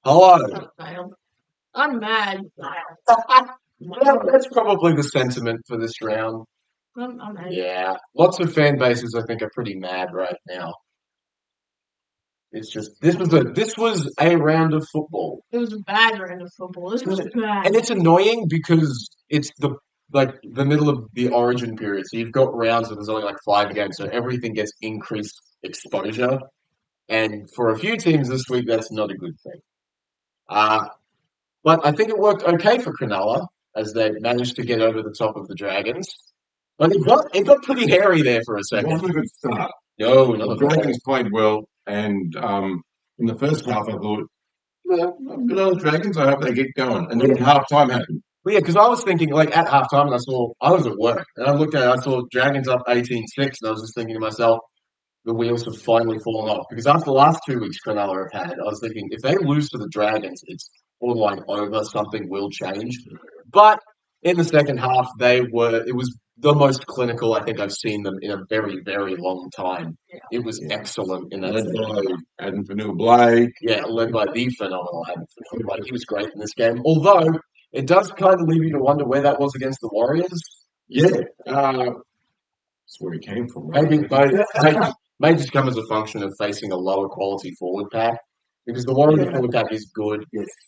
Hello. Failed. I'm mad. That's probably the sentiment for this round. I'm mad. Yeah, lots of fan bases I think are pretty mad right now. It's just this was a round of football, It was a bad round of football. This was bad. and it's annoying because it's the middle of the origin period. So you've got rounds where there's only like 5 games, so everything gets increased exposure. And for a few teams this week, that's not a good thing. Uh, but I think it worked okay for Cronulla as they managed to get over the top of the Dragons. But it got pretty hairy there for a It second. wasn't a good start. No, The not at all. Dragons played well, and in the first half, I thought, well, good old Dragons. I hope they get going. And then half time happened. Well, yeah, because I was thinking, like, at halftime, and I was at work, and I looked at it, I saw Dragons up 18-6, and I was just thinking to myself, the wheels have finally fallen off. Because after the last 2 weeks Cronulla have had, I was thinking, if they lose to the Dragons, it's borderline over, something will change. But in the second half, it was the most clinical I think I've seen them in a very, very long time. It was excellent in that Led second half. by Adam Fanua-Blake. Yeah, led by the phenomenal Adam Phins. Like, he was great in this game. Although, it does kind of leave you to wonder where that was against the Warriors. Yeah, that's where he came from. Right? May just come as a function of facing a lower quality forward pack. Because the Warriors forward pack is good.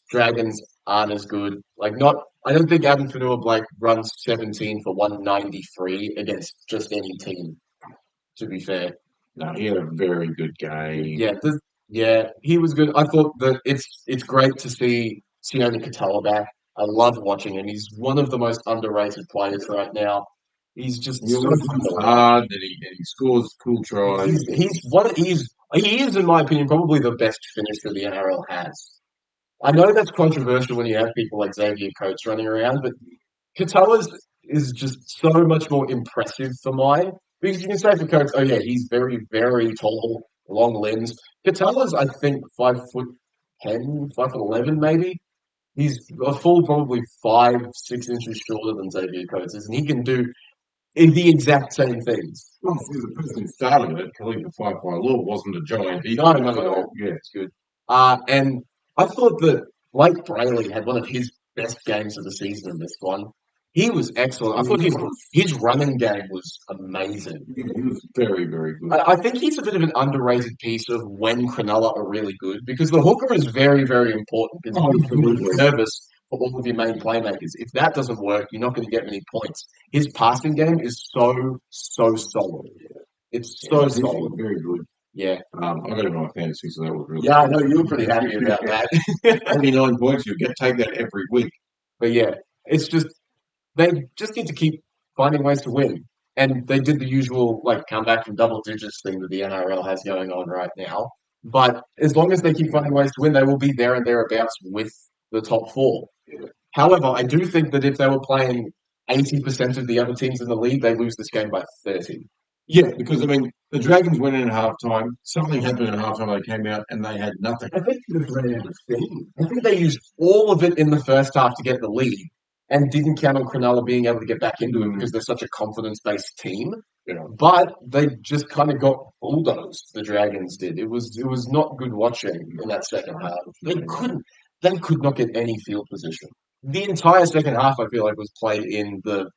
Dragons aren't as good. I don't think Adam Fanua-Blake runs 17 for 193 against just any team, to be fair. No, he had a very good game. Yeah, he was good. I thought that it's great to see Sione Katoa back. I love watching him. He's one of the most underrated players right now. He's just He so works hard, and he scores cool tries. He is, in my opinion, probably the best finisher the NRL has. I know that's controversial when you have people like Xavier Coates running around, but Katoa's is just so much more impressive for mine. Because you can say for Coates, oh yeah, he's very, very tall, long limbs. Katoa's, I think, 5'10", 5'11", maybe. He's a full probably 5-6 inches shorter than Xavier Coates is, and he can do the exact same things. Well, the person who started it, Kelly the Firefly Law, wasn't a giant either. No, not at all. Yeah. It's good. And I thought that Blake Brayley had one of his best games of the season in this one. He was excellent. I thought his running game was amazing. He was very, very good. I think he's a bit of an underrated piece of when Cronulla are really good, because the hooker is very, very important. Because you're nervous for all of your main playmakers. If that doesn't work, you're not going to get many points. His passing game is so solid. It's so solid. Very good. Yeah. I got him on my fantasy, so that was really Yeah, I know you were pretty happy about that. 89 points, you take that every week. But yeah, it's just, they just need to keep finding ways to win. And they did the usual, come back from double digits thing that the NRL has going on right now. But as long as they keep finding ways to win, they will be there and thereabouts with the top four. Yeah. However, I do think that if they were playing 80% of the other teams in the league, they lose this game by 30. Yeah, because, the Dragons went in at halftime. Something happened at halftime. They came out and they had nothing. I think they just ran out of steam. I think they used all of it in the first half to get the lead and didn't count on Cronulla being able to get back into it because they're such a confidence-based team. Yeah. But they just kind of got bulldozed, the Dragons did. It was not good watching in that second half. They could not get any field position. The entire second half, I feel like, was played in the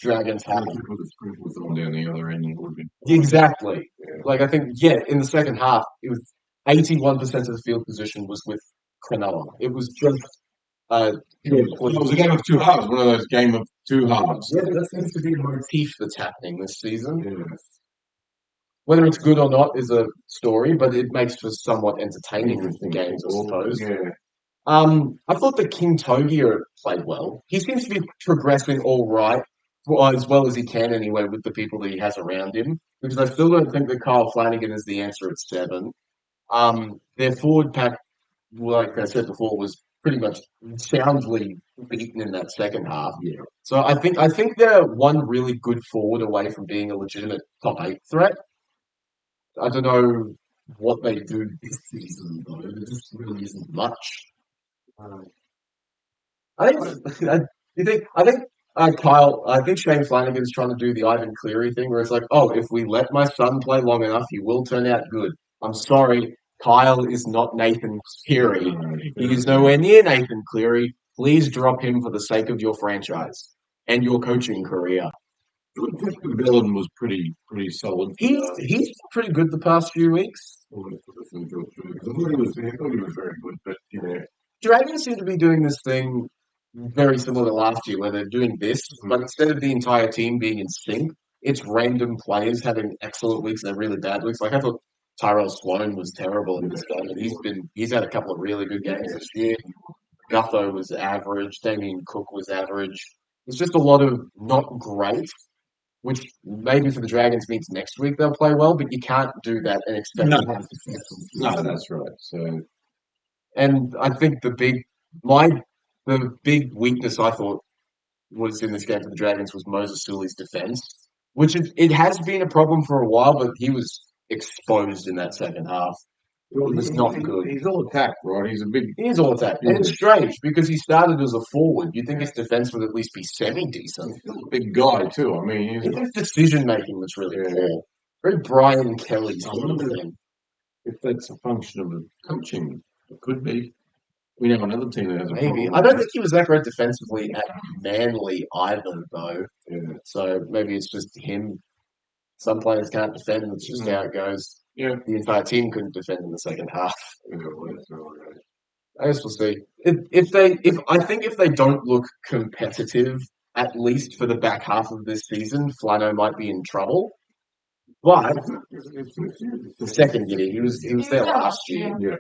Dragons' half. Put the sprinklers on down the other end. It would have been Exactly. Yeah. I think, in the second half, it was 81% of the field position was with Cronulla. It was just it was a game of two halves, one of those game of two halves. Yeah, that seems to be a motif that's happening this season. Yeah. Whether it's good or not is a story, but it makes for somewhat entertaining games, I suppose. Yeah. I thought that King Togia played well. He seems to be progressing all right, as well as he can anyway, with the people that he has around him. Because I still don't think that Kyle Flanagan is the answer at 7. Their forward pack, like I said before, was pretty much soundly beaten in that second half. Yeah. So I think they're one really good forward away from being a legitimate top 8 threat. I don't know what they do this season though. There just really isn't much. I think Shane Flanagan's trying to do the Ivan Cleary thing where it's like, oh, if we let my son play long enough, he will turn out good. I'm sorry, Kyle is not Nathan Cleary. He is No. nowhere near Nathan Cleary. Please drop him for the sake of your franchise and your coaching career. Bellin was pretty solid. He's pretty good the past few weeks. I thought he was very good, but yeah. Dragons seem to be doing this thing very similar to last year, where they're doing this, but instead of the entire team being in sync, it's random players having excellent weeks and really bad weeks. Like I thought Tyrell Sloan was terrible in this game, and he's had a couple of really good games this year. Gutho was average, Damien Cook was average. It's just a lot of not great, which maybe for the Dragons means next week they'll play well, but you can't do that and expect No. to have success. No, that's right. So And I think the big weakness I thought was in this game for the Dragons was Moses Suli's defense, it has been a problem for a while, but he was exposed in that second half. It was not good. He's all attack, right? He is all attack. And it's strange because he started as a forward. You'd think his defense would at least be semi-decent. He's a big guy too. I mean, It's his decision-making that's really poor. Very Brian Kelly sort of thing. if that's a function of the coaching, it could be. We have another team that has a Maybe. problem. I don't think he was that great defensively at Manly either, though. Yeah. So maybe it's just him. Some players can't defend, and it's just how it goes. Yeah. The entire team couldn't defend in the second half. Yeah, well, that's all right. I guess we'll see. I think if they don't look competitive, at least for the back half of this season, Flano might be in trouble. But the second year, he was there last year. Yeah.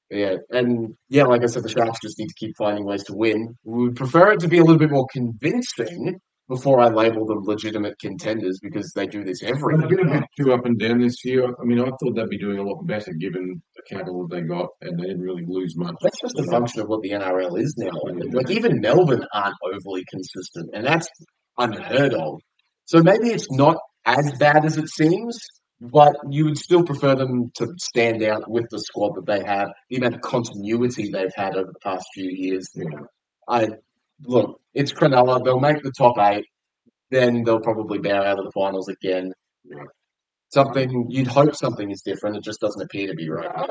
Yeah, and yeah, like I said, the Sharks just need to keep finding ways to win. We would prefer it to be a little bit more convincing before I label them legitimate contenders because they do this every They've been a year. bit too up and down this year. I mean, I thought they'd be doing a lot better given the capital they got, and they didn't really lose much. That's just a function of what the NRL is now. Like even Melbourne aren't overly consistent, and that's unheard of. So maybe it's not as bad as it seems, but you would still prefer them to stand out with the squad that they have, the amount of continuity they've had over the past few years. Yeah. Look, it's Cronulla. They'll make the top 8. Then they'll probably bow out of the finals again. Yeah. You'd hope something is different. It just doesn't appear to be right now.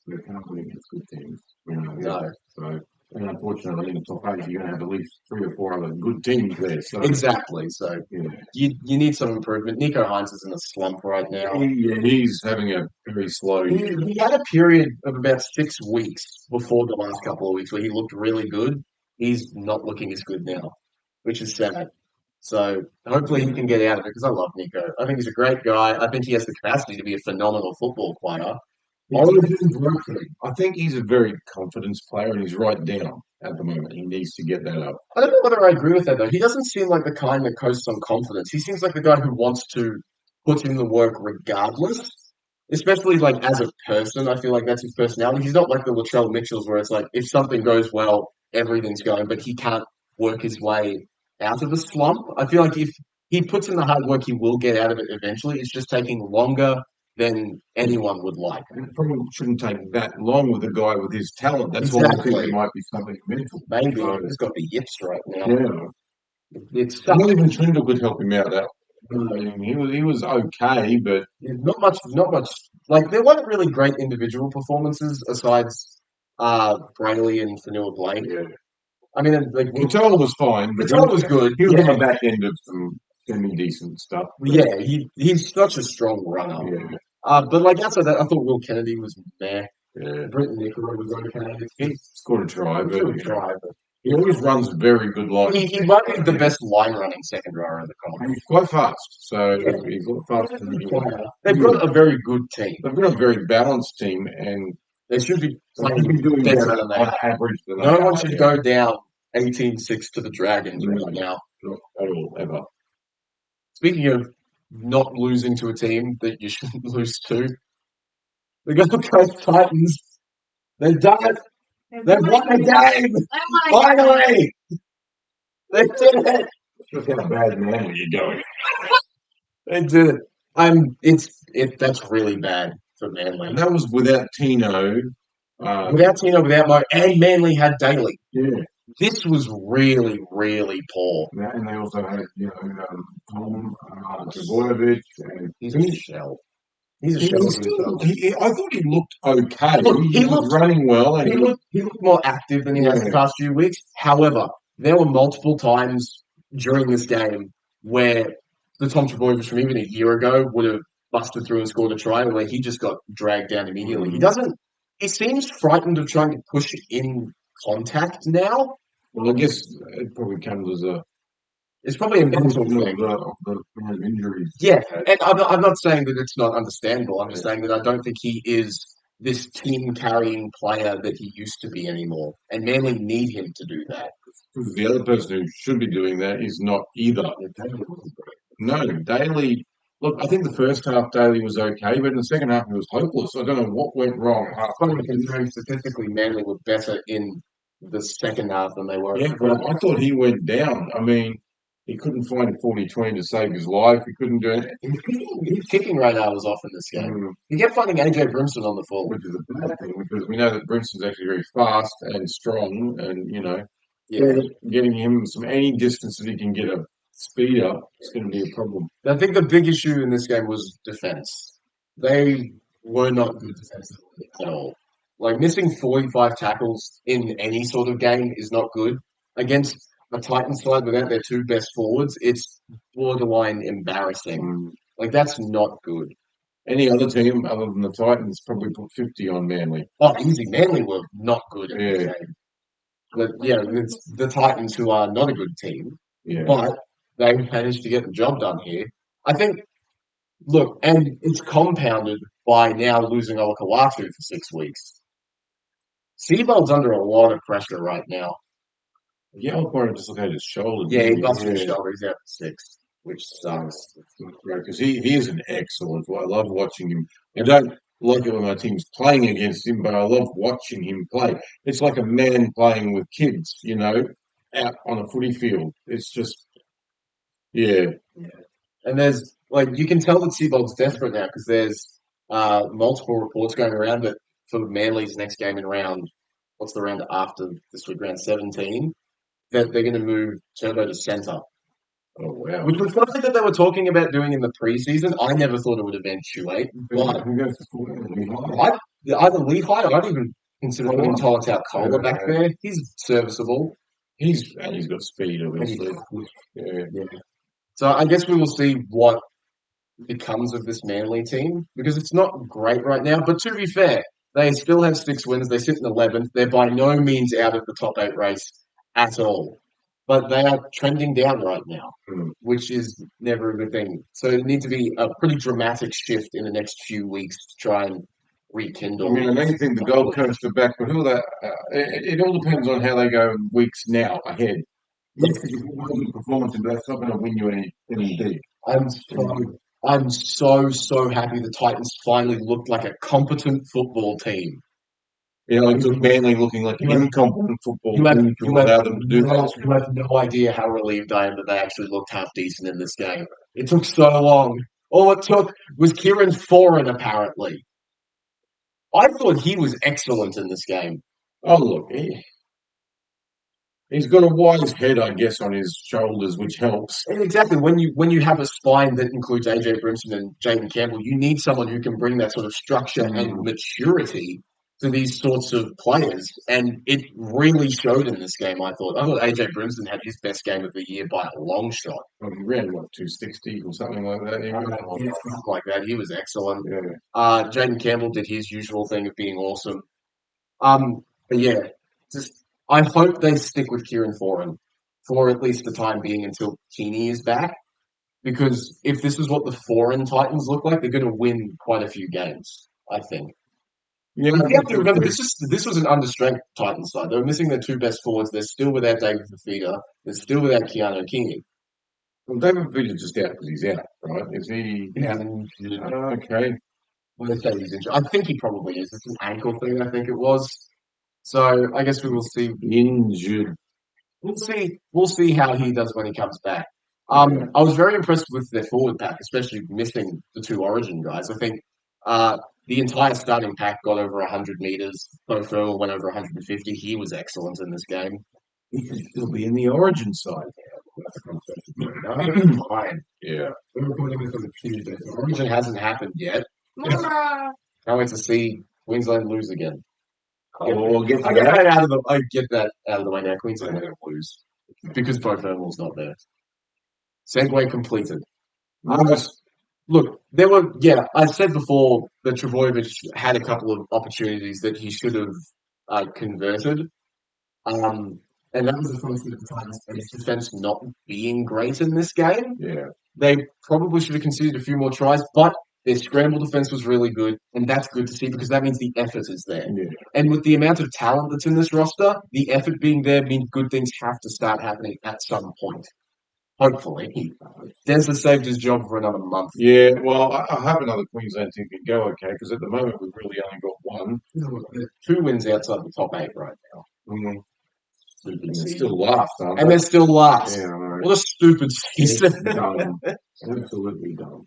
They can't win against good teams. No. So, and unfortunately, in the top 8, you're going to have at least 3 or 4 other good teams there. So, Exactly. So yeah. you need some improvement. Nico Hines is in a slump right now. He's having a very slow year. He had a period of about 6 weeks before the last couple of weeks where he looked really good. He's not looking as good now, which is sad. So hopefully he can get out of it because I love Nico. I think he's a great guy. I think he has the capacity to be a phenomenal football player. I think he's a very confidence player and he's right down at the moment. He needs to get that up. I don't know whether I agree with that though. He doesn't seem like the kind that coasts on confidence. He seems like the guy who wants to put in the work regardless. Especially like as a person, I feel like that's his personality. He's not like the Latrell Mitchells where it's like if something goes well, everything's going, but he can't work his way out of the slump. I feel like if he puts in the hard work, he will get out of it eventually. It's just taking longer than anyone would like. And it probably shouldn't take that long with a guy with his talent. That's why I think it might be something mental. Maybe he's got the yips right now. Yeah. It's Not even Trindle could help him out. I mean, he was okay, but not much. Like there weren't really great individual performances aside Brayley and Fanua Blake. yeah. I mean, like Katola was fine. Katola was good. He was Yeah. on the back end of some semi-decent stuff. Yeah, he's such a strong runner. Yeah. But like outside that, I thought Will Kennedy was there. Yeah. Britton Nicola was okay. He scored a try, He but tried, but he always runs very good line. he might be the best line running second rower in the And comp. he's quite fast, so he's a lot faster than he They've got a very good team. They've got a very balanced team, and They should be they playing should be doing better better than they on have. average than they No are. one should go down 18-6 to the Dragons right now. Not at all, ever. Speaking of not losing to a team that you shouldn't lose to, the Gold Coast Titans, they've done it. They've won the game. Finally, they did it. Just how bad man are you going? They did it. That's really bad for Manly. And that was without Tino. Without Tino, without Mo, and Manly had Daly. Yeah. This was really, really poor. And they also had, Tom Trbojevic, and He's a shell. He's a He shell of still, himself. I thought he looked okay. Look, He he was looked- running well, and He looked more active than he has the Yeah. past few weeks. However, there were multiple times during this game where the Tom Trbojevic from even a year ago would have busted through and scored a try, where he just got dragged down immediately. He doesn't. He seems frightened of trying to push in contact now. well, I guess it probably comes as a It's probably a mental of thing. the injuries. Yeah, and I'm not saying that it's not understandable. I'm just saying that I don't think he is this team carrying player that he used to be anymore. And Manly need him to do that. Because the other person who should be doing that is not either. No, Daly. Look, I think the first half Daly was okay, but in the second half he was hopeless. I don't know what went wrong. Funny considering statistically Manly were better in the second half than they were. Yeah, but I thought he went down. I mean, he couldn't find 40-20 to save his life. He couldn't do it. His kicking radar was off in this game. He kept finding AJ Brimson on the full. Which is a bad thing because we know that Brimson's actually very fast and strong, and Yeah. getting him any distance that he can get a speed up, it's going to be a problem. I think the big issue in this game was defense. They were not good defensively at all. Like missing 45 tackles in any sort of game is not good. Against a Titans side without their two best forwards, it's borderline embarrassing. Like that's not good. Any other team other than the Titans probably put 50 on Manly. Oh, easy. Manly were not good in this Yeah. game. But yeah, it's the Titans who are not a good team, Yeah. but they managed to get the job done here. I think, look, and it's compounded by now losing Olakawatu for 6 weeks. Seabold's under a lot of pressure right now. Yeah, I'll just look at his shoulder. Yeah, he busted his shoulder. He's out for 6, which sucks. Because he is an excellent player. I love watching him. I don't like it when my team's playing against him, but I love watching him play. It's like a man playing with kids, out on a footy field. It's just, yeah. And there's, like, you can tell that Seabold's desperate now because there's multiple reports going around that for Manly's next game in round, what's the round after this week, round 17, that they're going to move Turbo to centre. Oh, wow. Which was something that they were talking about doing in the preseason. I never thought it would eventuate. But Who goes to school? either Lehigh, I'd even consider putting Tolotau Kohler back there. He's serviceable. He's got speed, obviously. Yeah. So I guess we will see what becomes of this Manly team because it's not great right now. But to be fair, they still have 6 wins. They sit in 11th. They're by no means out of the top 8 race at all. But they are trending down right now, which is never a good thing. So it needs to be a pretty dramatic shift in the next few weeks to try and rekindle. I mean, I know you think the Gold Coast are back, but who are that? It all depends on how they go in weeks now ahead. Yes, if you have a good performance, that's not going to win you any big. I'm so happy the Titans finally looked like a competent football team. Yeah, like Manly looking like an incompetent football team to allow them to do that. You have no idea how relieved I am that they actually looked half decent in this game. It took so long. All it took was Kieran Foran, apparently. I thought he was excellent in this game. Oh, look, he's got a wise head, I guess, on his shoulders, which helps. And exactly. When you have a spine that includes AJ Brimson and Jaden Campbell, you need someone who can bring that sort of structure and maturity to these sorts of players. And it really showed in this game, I thought. I thought AJ Brimson had his best game of the year by a long shot. Well, he ran, 260 or something like that? Something like that. He was excellent. Yeah. Jaden Campbell did his usual thing of being awesome. But yeah, I hope they stick with Kieran Foran for at least the time being until Keeney is back. Because if this is what the Foran Titans look like, they're going to win quite a few games, I think. Yeah, you have to remember, this was an understrength Titans side. They were missing their 2 best forwards. They're still without David Fafita. They're still without Keanu King. Well, David Fafita's just out because he's out, right? Is he? Yeah. Okay. Well, they say he's injured. I think he probably is. It's an ankle thing, I think it was. So I guess we will see. Injured. We'll see how he does when he comes back. I was very impressed with their forward pack, especially missing the 2 Origin guys. I think the entire starting pack got over 100 meters. Bo Ferrell went over 150. He was excellent in this game. He could still be in the Origin side. That's a conversation. Fine. Yeah. We're recording this on a Tuesday. So Origin hasn't happened yet. Mama. Can't wait to see Queensland lose again. We'll get to I get that. that out of the. I get that out of the way now. Queensland are going to lose because Bo Turnbull's not there. Segue completed. Nice. Look, there were. Yeah, I said before that Trbojevic had a couple of opportunities that he should have converted. And that was the function at the Titans' edge defense not being great in this game. Yeah. They probably should have conceded a few more tries, but their scramble defense was really good, and that's good to see because that means the effort is there. Yeah. And with the amount of talent that's in this roster, the effort being there means good things have to start happening at some point. Hopefully. Des has saved his job for another month. Yeah, well, I hope another Queensland team can go okay because at the moment we've really only got one. 2 wins outside the top 8 right now. Mm. Stupid And they're season. still last, aren't And they? they're still last. Yeah, I know. What a stupid season. Dumb. Absolutely dumb.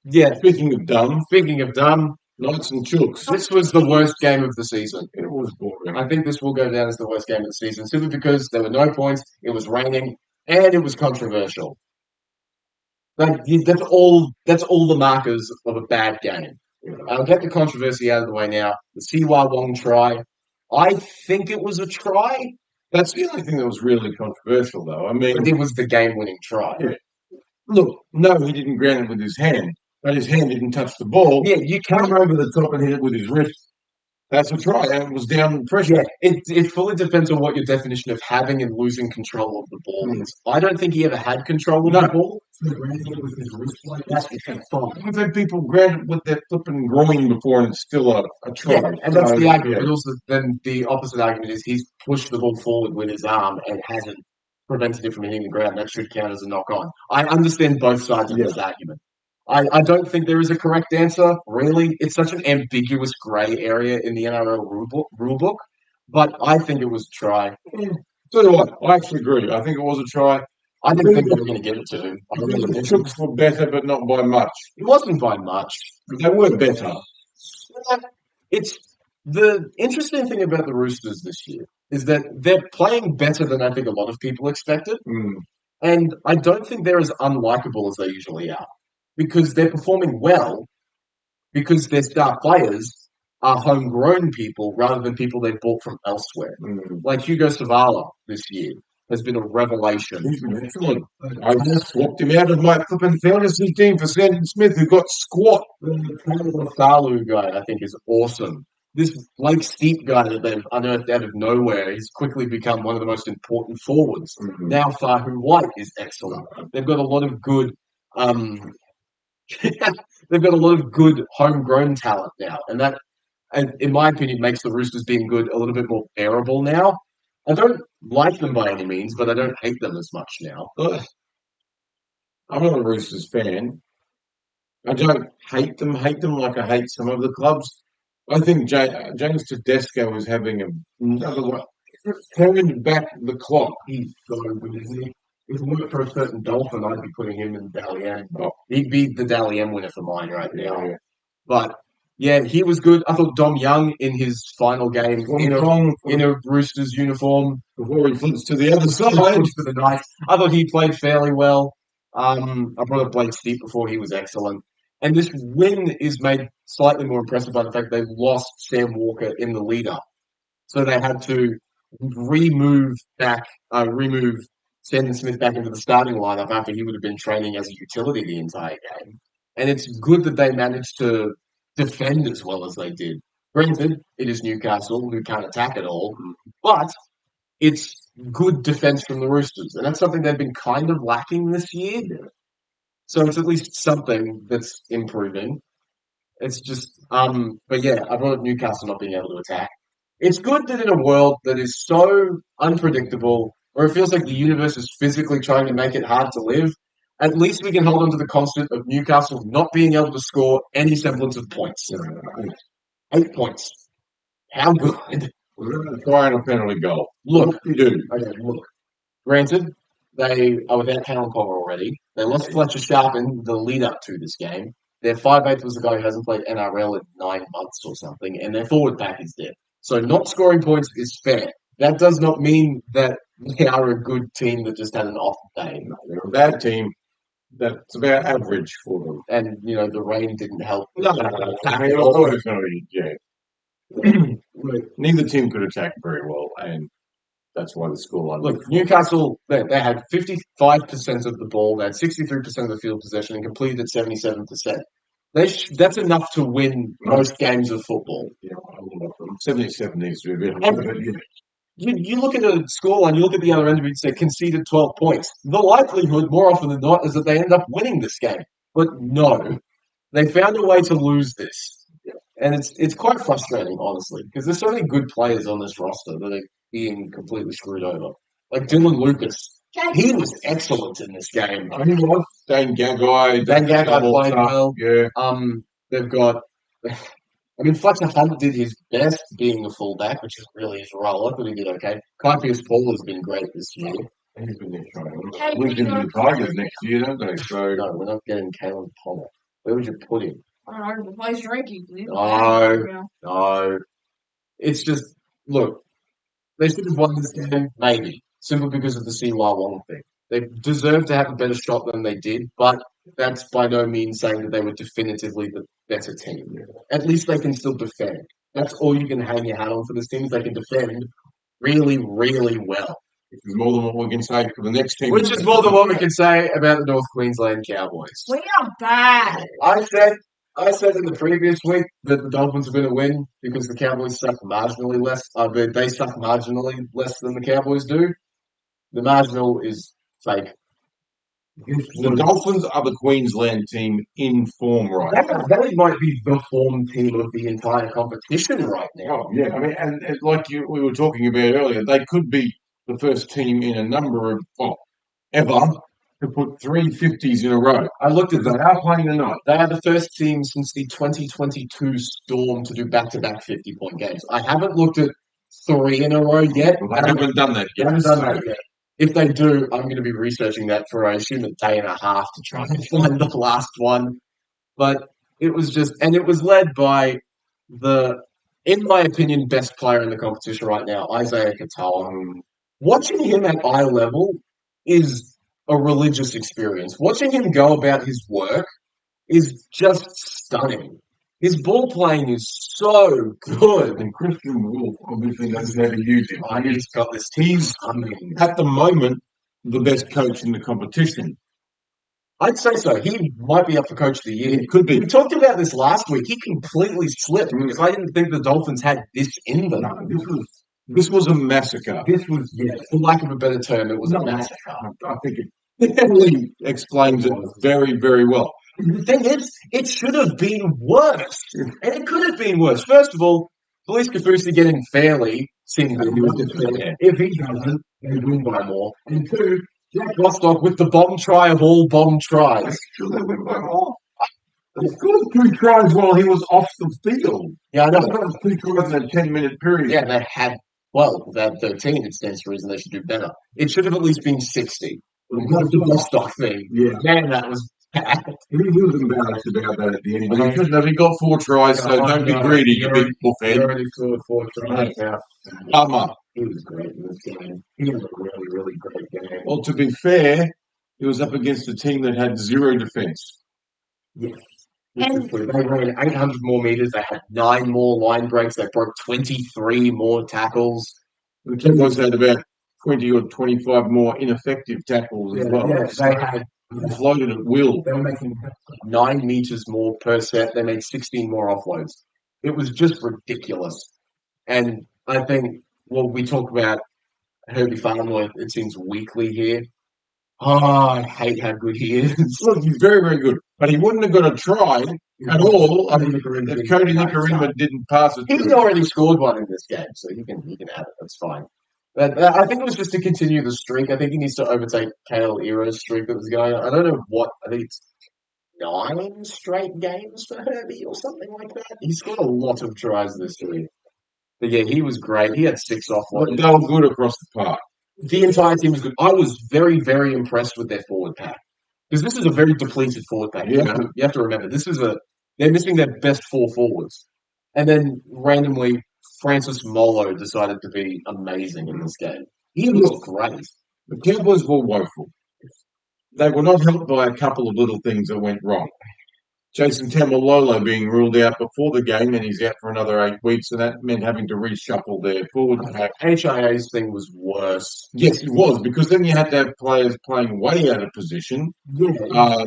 Yeah, Speaking of dumb, speaking of dumb, Knights and Chooks. this was the worst game of the season. It was boring. I think this will go down as the worst game of the season simply because there were no points, it was raining, and it was controversial. That's all the markers of a bad game. I'll get the controversy out of the way now. The Siwa Wong try. I think it was a try, That's the only thing that was really controversial, though. I mean, but it was the game-winning try. Yeah. look, no, he didn't ground it with his hand, but his hand didn't touch the ball. Yeah, you Come can't. over the top and hit it with his wrist. That's a try, and it was down pressure. Yeah, it fully depends on what your definition of having and losing control of the ball is. I don't think he ever had control of No. the ball. So granting it with his wrist like that, it's fine. I've had people ground it with their flipping groin before, and it's still a try. Yeah, and that's the argument. Yeah. But also, then the opposite argument is he's pushed the ball forward with his arm and hasn't prevented it from hitting the ground. That should count as a knock on. I understand both sides of this argument. I don't think there is a correct answer, really. It's such an ambiguous grey area in the NRL rule book, but I think it was a try. So do I. I actually agree. I think it was a try. I didn't think they were going to give it to him. I I really think the didn't. Chooks were better, but not by much. It wasn't by much. But they were better. It's the interesting thing about the Roosters this year is that they're playing better than I think a lot of people expected. Mm. And I don't think they're as unlikable as they usually are because they're performing well because their star players are homegrown people rather than people they've bought from elsewhere. Mm. Like Hugo Savala this year has been a revelation. He's been excellent. I just swapped him out of my flipping fantasy team for Sandon Smith, who got squat. The Salu guy, I think, is awesome. This Blake Steep guy that they've unearthed out of nowhere, he's quickly become one of the most important forwards. Mhm. Now Fahu White is excellent. They've got a lot of good they've got a lot of good homegrown talent now. And that in my opinion makes the Roosters being good a little bit more bearable now. I don't like them by any means, but I don't hate them as much now. Ugh. I'm not a Roosters fan. I don't hate them like I hate some of the clubs. I think James Tedesco is having another one. Turned back the clock. He's so good, isn't he? If it weren't for a certain Dolphin, I'd be putting him in Dally M. Oh. He'd be the Dally M winner for mine right now. Yeah. But yeah, he was good. I thought Dom Young in his final game in a Roosters uniform Before he flips to the other side. pushed for the night. I thought he played fairly well. I brought up Blake Steep before, he was excellent. And this win is made slightly more impressive by the fact they lost Sam Walker in the lead up. So they had to remove Sandon Smith back into the starting lineup after he would have been training as a utility the entire game. And it's good that they managed to defend as well as they did. Granted, it is Newcastle who can't attack at all, but it's good defense from the Roosters. And that's something they've been kind of lacking this year. So it's at least something that's improving. It's just, but yeah, I brought up Newcastle not being able to attack. It's good that in a world that is so unpredictable, or it feels like the universe is physically trying to make it hard to live, at least we can hold on to the constant of Newcastle not being able to score any semblance of points. 8 points. How good? We're going to try and a penalty goal. Look, You do. okay, look. Granted, they are without Callum Palmer already. They lost Fletcher Sharp in the lead up to this game. Their 5'8" was the guy who hasn't played NRL in 9 months or something, and their forward pack is there. So not scoring points is fair. That does not mean that they are a good team that just had an off day. They're a bad team. That's about average for them. And the rain didn't help. No, I mean, I thought it was going to be, Neither team could attack very well, and that's why the scoreline. Look, Newcastle, they had 55% of the ball, they had 63% of the field possession, and completed 77%. That's enough to win most games of football. Yeah, I love them. 77 needs to be a bit higher. You look at the scoreline, you look at the other end of it, they conceded 12 points. The likelihood, more often than not, is that they end up winning this game. But no, they found a way to lose this. And it's quite frustrating, honestly, because there's so many good players on this roster that are being completely screwed over. Like Dylan Lucas. He was excellent in this game. I mean, what? Dan Gagai. Dan Gagai played well. Yeah. They've got... I mean, Fletcher Hunt did his best being a fullback, which is really his role. I thought he did okay. Kai Pierce-Paul has been great this year. He's been there. We're getting the Tigers next year, don't they? So no, we're not getting Kalen Palmer. Where would you put him? I don't know, the place drinking. No. It's just, look, they should have won this game, maybe, simply because of the CY Wong thing. They deserved to have a better shot than they did, but that's by no means saying that they were definitively the better team. At least they can still defend. That's all you can hang your hat on for this team, is they can defend really, really well. Which is more than what we can say for the next team. Which is more than what we can say about the North Queensland Cowboys. We are bad. I said in the previous week that the Dolphins are going to win because the Cowboys suck marginally less. They suck marginally less than the Cowboys do. The marginal is fake. The Dolphins are the Queensland team in form right now. They might be the form team of the entire competition right now. Oh, yeah. I mean, and like we were talking about earlier, they could be the first team in a number of, ever to put 350s in a row. I looked at They that. are playing tonight. They are the first team since the 2022 Storm to do back-to-back 50-point games. I haven't looked at 3 in a row yet. Well, they haven't done that yet. If they do, I'm going to be researching that for, I assume, a day and a half to try and find the last one. But it was it was led by in my opinion, best player in the competition right now, Isaiah Katoa. Watching him at eye level is a religious experience. Watching him go about his work is just stunning. His ball playing is so good. And Christian Wolf obviously doesn't have to use him. He's got this. He's, at the moment, the best coach in the competition. I'd say so. He might be up for Coach of the Year. It could be. We talked about this last week. He completely slipped because I didn't think the Dolphins had this in them. No, this was a massacre. For lack of a better term, it was a massacre. I think it definitely explains it very, very well. The thing is, it should have been worse. And it could have been worse. First of all, Felice Kafusi getting fairly seems that he was defended. If he doesn't, they win by more. And 2, Jack Bostock with the bomb try of all bomb tries. Sure, they win by more. He scored 2 tries while he was off the field. Yeah, I know. That was 2 tries in a 10-minute period. Yeah, they had 13. It stands to reason they should do better. It should have at least been 60. The Bostock thing. Yeah. Man, that was bad. He was embarrassed about that at the end. He shouldn't have. He got 4 tries, so don't be greedy, you big bullhead. He already scored 4 tries now. Bummer. He was great in this game. He was a really, really great game. Well, to be fair, he was up against a team that had 0 defence. Yes. They ran 800 more meters. They had 9 more line breaks. They broke 23 more tackles. The Cowboys had about 20 or 25 more ineffective tackles as well. Yeah, they had floated at will. They were making 9 meters more per set. They made 16 more offloads. It was just ridiculous. And I think, we talk about Herbie Farnworth, it seems, weekly here. Oh, I hate how good he is. Look, he's very, very good. But he wouldn't have got a try at all if Cody Nicarima didn't pass it. He's already scored one in this game, so he can have it. That's fine. But I think it was just to continue the streak. I think he needs to overtake Kale Ero's streak that was going on. I don't know what. I think it's 9 straight games for Herbie or something like that. He scored a lot of tries this week. But yeah, he was great. He had 6 offloads. They were good across the park. The entire team was good. I was very, very impressed with their forward pack. Because this is a very depleted forward pack. Yeah. You have to remember, they're missing their best 4 forwards. And then randomly, Francis Molo decided to be amazing in this game. He looked great. The Cowboys were woeful. they were not helped by a couple of little things that went wrong. Jason Tamalolo being ruled out before the game, and he's out for another 8 weeks, and that meant having to reshuffle their forward pack. HIA's thing was worse. Yes, it was, because then you had to have players playing way out of position. Yeah, I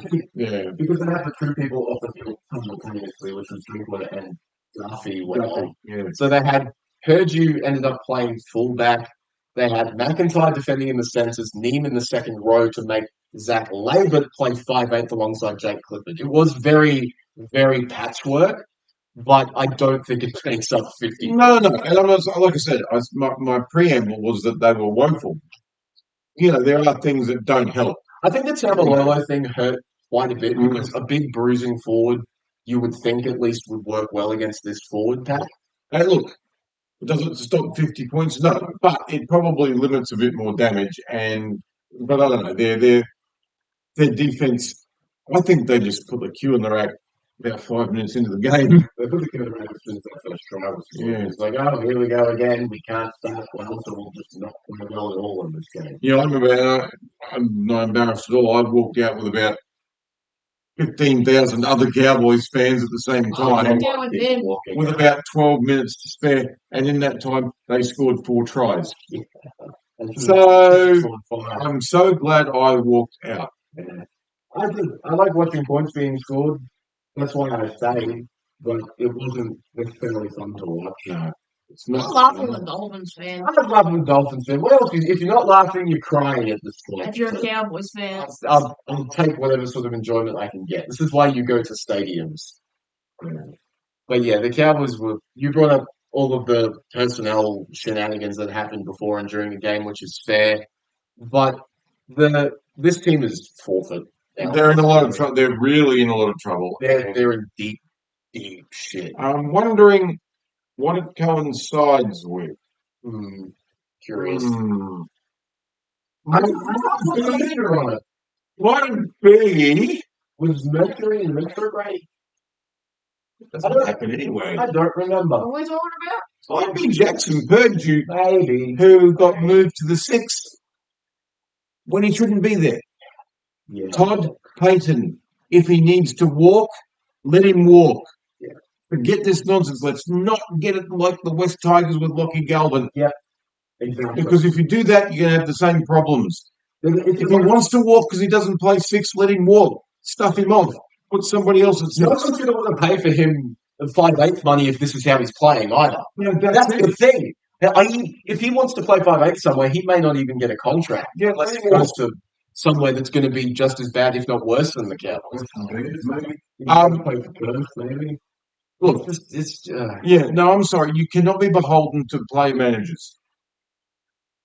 think Yeah. because they had the two people off the field simultaneously, which was Drinkwater and Duffy. Yeah. So they had Purdue ended up playing fullback. They had McIntyre defending in the centres, Neem in the second row to make Zach Labert play 5'8" alongside Jake Clifford. It was very, very patchwork, but I don't think it makes up 50. No. And like I said, my preamble was that they were woeful. There are things that don't help. I think the Tamalolo thing hurt quite a bit because a big bruising forward, you would think at least, would work well against this forward pack. Hey, look, it doesn't stop 50 points, no, but it probably limits a bit more damage. But I don't know, their defense, I think they just put the cue in the rack about 5 minutes into the game. They put the cue in the rack as soon as that first try was scored. Yeah. It's like, oh, here we go again. We can't start well, so we'll just not play well at all in this game. I remember, I'm not embarrassed at all, I walked out with about 15,000 other Cowboys fans at the same time, with about 12 minutes to spare, and in that time they scored 4 tries. Yeah. So I'm so glad I walked out. Yeah. I like watching points being scored. That's why I stayed, but it wasn't necessarily fun to watch. No, it's I'm not. laughing with Dolphins fan. I'm not laughing with Dolphins fan. What else? If you're not laughing, you're crying at this point. If you're a Cowboys fan. I'll take whatever sort of enjoyment I can get. This is why you go to stadiums. But yeah, the Cowboys were. You brought up all of the personnel shenanigans that happened before and during the game, which is fair. But this team is forfeit. They're in a lot of trouble. They're really in a lot of trouble. They're in deep, deep shit. I'm wondering what it coincides with. Curious. I'm on it. Might be. Was Mercury in retrograde? Doesn't happen anyway. I don't remember. What are we talking about? Might be Jackson Purdue, Maybe. who got moved to the 6th when he shouldn't be there. Yeah. Todd Payton, if he needs to walk, let him walk. Yeah. Forget this nonsense. Let's not get it like the West Tigers with Lockie Galvin. Yeah. Exactly. Because if you do that, you're going to have the same problems. If he wants to walk because he doesn't play 6, let him walk. Stuff him off. Put somebody else at 6. No one's going to want to pay for him 5/8 money if this is how he's playing either. Yeah, that's the thing. If he wants to play 5/8 somewhere, he may not even get a contract. Yeah, unless he goes to somewhere that's going to be just as bad, if not worse, than the Cowboys. Maybe. Play for Perth, maybe. Look, yeah, no, I'm sorry. You cannot be beholden to play managers.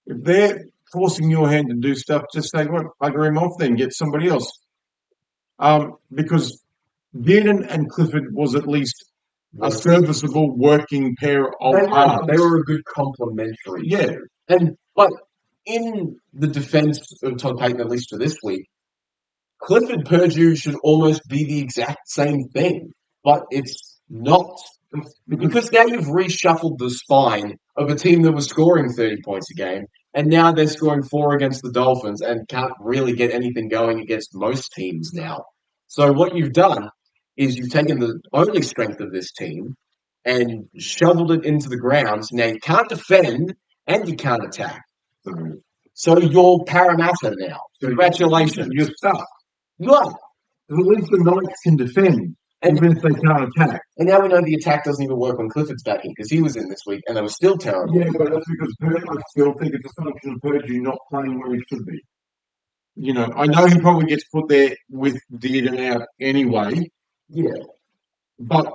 If they're forcing your hand to do stuff, just say, well, bugger him off then, get somebody else. Because Dearden and Clifford was at least a serviceable working pair of arms. They were a good complementary. Yeah. But in the defense of Todd Payton, at least for this week, Clifford Purdue should almost be the exact same thing, but it's not. Because now you've reshuffled the spine of a team that was scoring 30 points a game, and now they're scoring 4 against the Dolphins and can't really get anything going against most teams now. So what you've done is you've taken the only strength of this team and shoveled it into the ground. So now you can't defend and you can't attack. So you're Parramatta now. Congratulations. You're stuck. Right. At least the Knights can defend, even if they can't attack. And now we know the attack doesn't even work when Clifford's back in, because he was in this week and they were still terrible. Yeah, but that's because I still think it's a function of Purdue not playing where he should be. I know he probably gets put there with Dearden out anyway. Yeah. But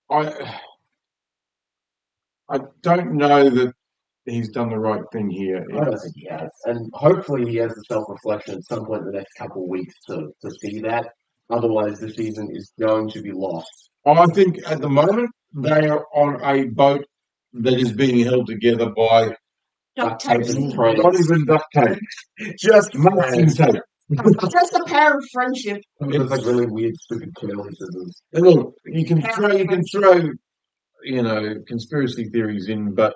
I don't know that he's done the right thing here. I don't think he has. And hopefully he has the self-reflection at some point in the next couple of weeks to see that. Otherwise, the season is going to be lost. I think at the moment they are on a boat that is being held together by Duct tape. not even duct tape, Just masking tape. Just a pair of friendship. It's like really weird, stupid curly scissors. And look, you can throw, conspiracy theories in, but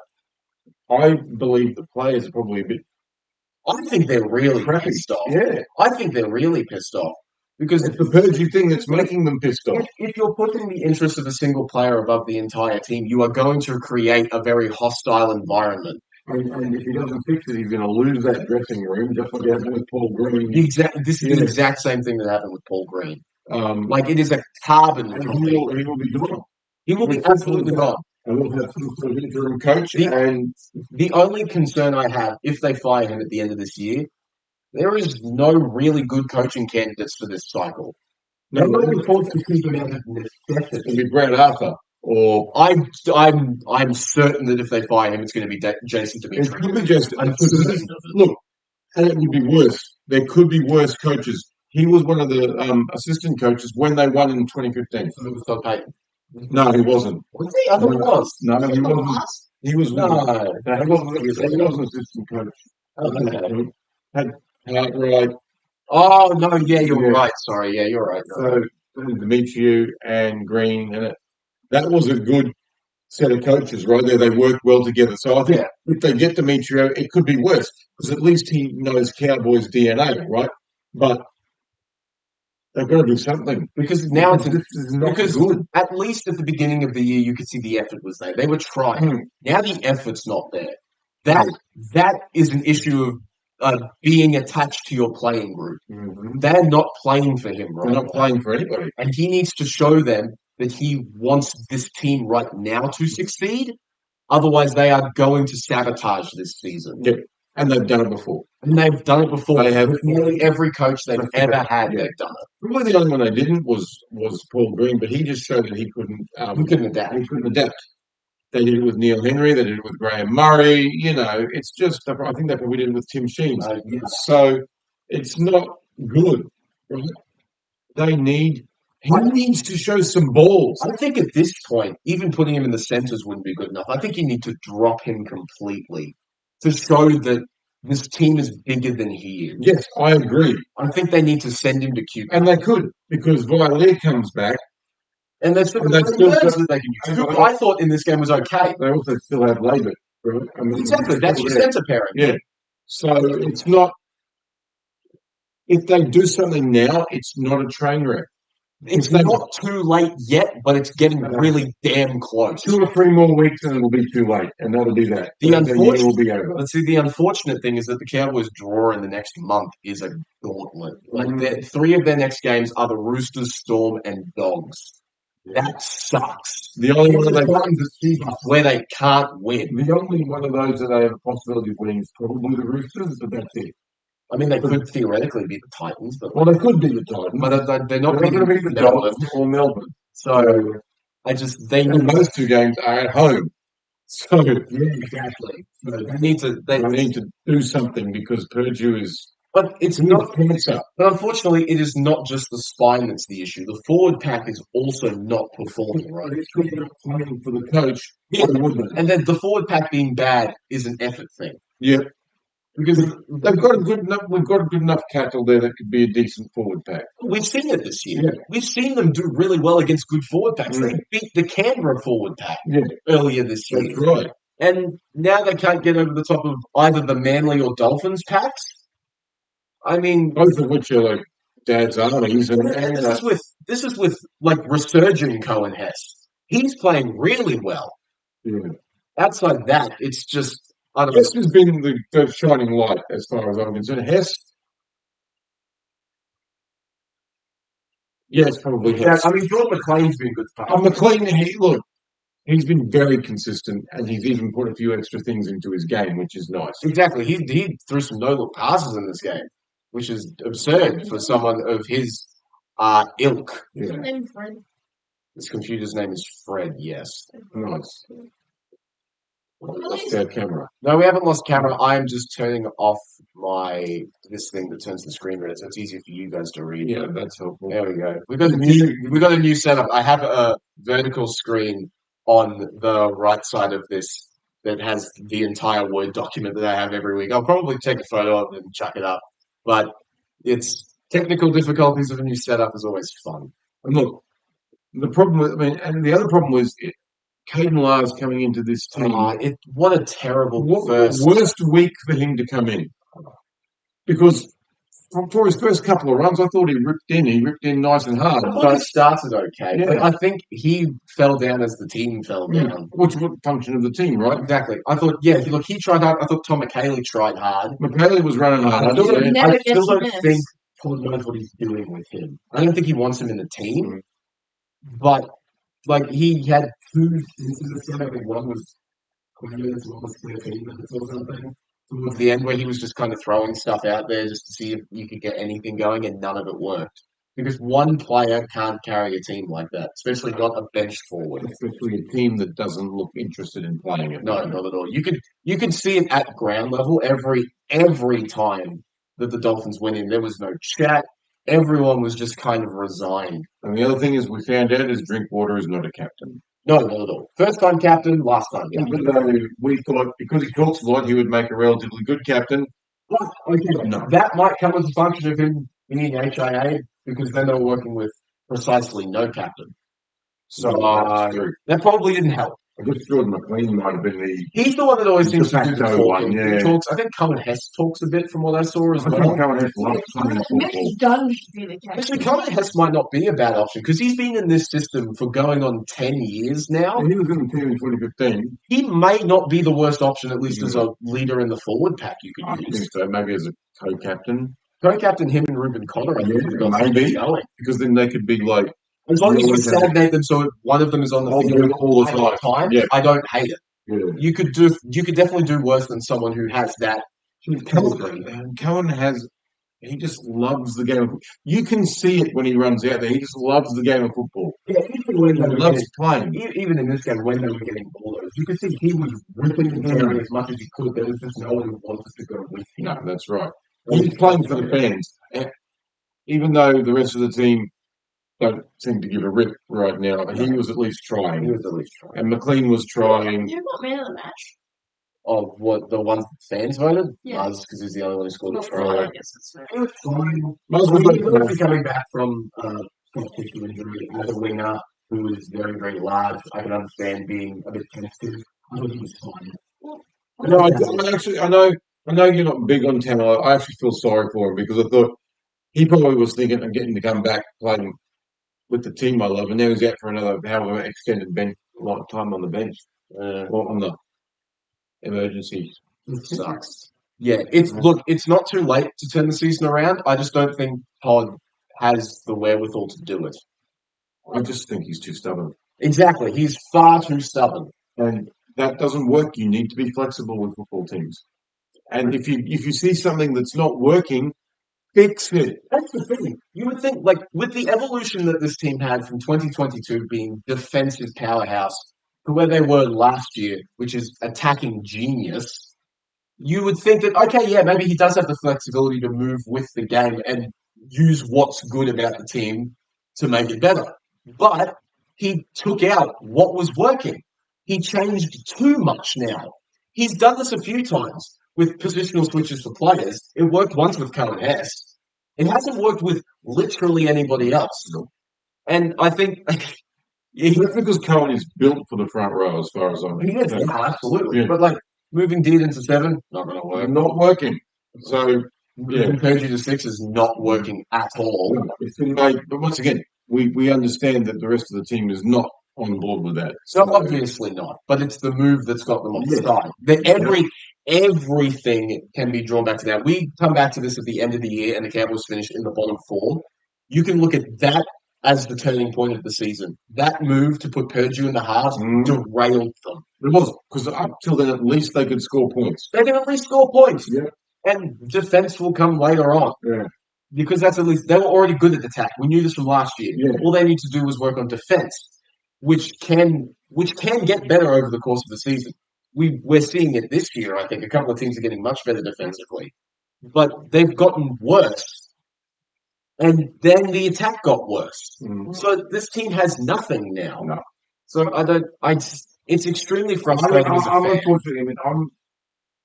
I believe the players are probably a bit I think they're really Crappy. pissed off. Yeah. I think they're really pissed off because It's the Purgy thing that's making them pissed off. if you're putting the interest of a single player above the entire team, you are going to create a very hostile environment. And if he doesn't fix it, he's going to lose that dressing room, just like happened with Paul Green. This is the exact same thing that happened with Paul Green. Like, it is a carbon and copy. he will be gone. He will be absolutely gone. And we'll have some sort of interim coach. The only concern I have, if they fire him at the end of this year, there is no really good coaching candidates for this cycle. No one wants to keep him out of necessity. It'll be Brad Arthur. Or I'm certain that if they fire him, it's going to be Jason it Dimitri. could be just I'm certain of it. look, and it would be worse. There could be worse coaches. He was one of the assistant coaches when they won in 2015. So it was Todd Payton. No, he wasn't. Was he? I thought he was. No, he wasn't. He was No. he wasn't assistant coach. Okay. Had right. Oh, no, yeah, you're Yeah. right. Sorry, yeah, you're right. So Demetriou and Green, and that was a good set of coaches, right? They worked well together. So I think if they get Demetriou, it could be worse because at least he knows Cowboys DNA, right? But they've got to do something Because now this is not because good. at least at the beginning of the year, you could see the effort was there. They were trying. Now the effort's not there. That is an issue of being attached to your playing group. Mm-hmm. They're not playing for him, right? They're not playing for anybody. And he needs to show them that he wants this team right now to succeed. Otherwise, they are going to sabotage this season. Yeah. And they've done it before. And they've done it before. They have. With nearly every coach they've ever had, they've done it. Probably the only one they didn't was Paul Green, but he just showed that he couldn't adapt. He couldn't adapt. They did it with Neil Henry. They did it with Graham Murray. It's just I think they probably did it with Tim Sheens. So it's not good. Right? He needs to show some balls. I think at this point, even putting him in the centres wouldn't be good enough. I think you need to drop him completely to show that this team is bigger than he is. Yes, I agree. I think they need to send him to Cuba. And they could, because Villiers comes back. And they've still got that they can use. Who I thought in this game was okay. They also still have Labour. Right? Exactly, that's your centre pairing. Yeah. So it's not... If they do something now, it's not a train wreck. It's not too late yet, but it's getting really damn close. 2 or 3 more weeks and it'll be too late, and that'll be that. The year will be over. Let's see, the unfortunate thing is that the Cowboys' draw in the next month is a gauntlet. Like 3 of their next games are the Roosters, Storm, and Dogs. That sucks. The only one of where they can't win. The only one of those that they have a possibility of winning is probably the Roosters, but that's it. I mean, they could theoretically beat the Titans, but they could beat the Titans, but they're not going to beat the Dolphins or Melbourne. So those 2 games are at home. So exactly. So they need to do something because Purdue is. But it's not cancer. But unfortunately, it is not just the spine that's the issue. The forward pack is also not performing right. It's not playing for the coach. Yeah. And then the forward pack being bad is an effort thing. Yeah. Because we've got a good enough cattle there that could be a decent forward pack. We've seen it this year. Yeah. We've seen them do really well against good forward packs. They beat the Canberra forward pack earlier this year. That's right. And now they can't get over the top of either the Manly or Dolphins packs. I mean, both of which are like Dad's armies, and this is with like resurging Cohen Hess. He's playing really well. Yeah. Outside that, it's just. Hess has been the shining light as far as I'm concerned. Hess, yes, probably Hess. I mean, Jordan McLean's been good for McLean, he's been very consistent, and he's even put a few extra things into his game, which is nice. Exactly. He threw some no-look passes in this game, which is absurd for someone of his ilk. What's his name, Fred? This computer's name is Fred, yes. Nice. Lost our camera. No, we haven't lost camera. I'm just turning off this thing that turns the screen red, so it's easier for you guys to read. Yeah, that's helpful. There we go. We got a new setup. I have a vertical screen on the right side of this that has the entire Word document that I have every week. I'll probably take a photo of it and chuck it up, but it's technical difficulties of a new setup is always fun. And look, the problem and the other problem was. Caden Lars coming into this team. What a terrible worst week for him to come in. because for his first couple of runs, I thought he ripped in. He ripped in nice and hard. I thought he started okay. Yeah. But I think he fell down as the team fell down. Which was function of the team, right? Exactly. I thought, yeah, look, he tried hard. I thought Tom McHaley tried hard. McHaley was running hard. I still don't, Never I gets still a don't miss. think Todd knows what he's doing with him. I don't think he wants him in the team. Mm. But, like, he had 2 instances. I think one was 20 minutes, one was 13 minutes or something. Towards the end, where he was just kind of throwing stuff out there just to see if you could get anything going, and none of it worked. Because one player can't carry a team like that, especially not a bench forward. Especially a team that doesn't look interested in playing it. No, not at all. You could see it at ground level every time that the Dolphins went in. There was no chat. Everyone was just kind of resigned. And the other thing is we found out is Drinkwater is not a captain. No, not at all. First time captain, last time captain. Even though we thought because he talks a lot, he would make a relatively good captain. But, okay, No. that might come as a function of him being HIA, because then they were working with precisely no captain. So That's true. that probably didn't help. I guess Jordan McLean might have been the. He's the one that always seems to do the facto talking. one, yeah. He talks. I think Cohen Hess talks a bit from what I saw as I well. think Cohen has loves playing football. Maybe Dunn should be the Actually, captain. Cohen Hess might not be a bad option because he's been in this system for going on 10 years now. And he was in the team in 2015. He may not be the worst option, at least as a leader in the forward pack you I could think use. so. Maybe as a co-captain. Co-captain him and Ruben Connor, I think, Yeah, have got maybe. something going. Because then they could be like, As long as you Yeah, stagnate them so one of them is on the I'll field do it all the time. Yeah. I don't hate it. yeah. You could definitely do worse than someone who has that chemistry. Cohen he just loves the game of football. You can see it when he runs out there. He just loves the game of football. Yeah, even when He they were loves getting, playing. even in this game, when they were getting bulldozed, you could see he was ripping and tearing as much as he could. There was just no one who wanted to go with him. No, that's right. He's playing for the fans. And even though the rest of the team don't seem to give a rip right now, he was at least He trying. was at least trying. And McLean was trying. Who got man of the match? Of what the ones that fans voted? Yeah. Because he's the only one who scored a Well, try. I guess that's fair. He was fine. Most Well, of he them- will be coming back from soft tissue injury as a winger who is very, very large. I can understand being a bit tentative. I thought he was fine. No, I know you're not big on Tanner. I actually feel sorry for him because I thought he probably was thinking of getting to come back playing with the team I love, and now he's out for another however extended bench, a lot of time on the bench, or on the emergency. It sucks. Yeah, it's not too late to turn the season around. I just don't think Todd has the wherewithal to do it. I just think he's too stubborn, Exactly. He's far too stubborn. and that doesn't work. You need to be flexible with football teams, and if you see something that's not working, fix it. That's the thing. You would think, like, with the evolution that this team had from 2022 being defensive powerhouse to where they were last year, which is attacking genius, you would think that, okay, yeah, maybe he does have the flexibility to move with the game and use what's good about the team to make it better. But he took out what was working. He changed too much now. He's done this a few times with positional switches for players. It worked once with Cohen Hess. It hasn't worked with literally anybody else. And I think That's because Cohen is built for the front row, as far as I'm he is, concerned. absolutely. Yeah. But like moving Deed into 7, not going to work. Not working. So Moving Purdy to 6 is not working at all. it's been made, but once again, we understand that the rest of the team is not on board with that. So obviously not, but it's the move that's got them on the side. Everything can be drawn back to that. We come back to this at the end of the year, and the Cowboys finish in the bottom 4. You can look at that as the turning point of the season. That move to put Purdue in the half derailed them. It was because up till then, at least they could score points. They can at least score points, Yeah. and defense will come later on. Yeah. Because that's at least they were already good at attack. We knew this from last year. Yeah. All they need to do was work on defense, which can get better over the course of the season. We're seeing it this year. I think a couple of teams are getting much better defensively, but they've gotten worse, and then the attack got worse. So this team has nothing now. No. So it's extremely frustrating as a I'm fan. unfortunately, I'm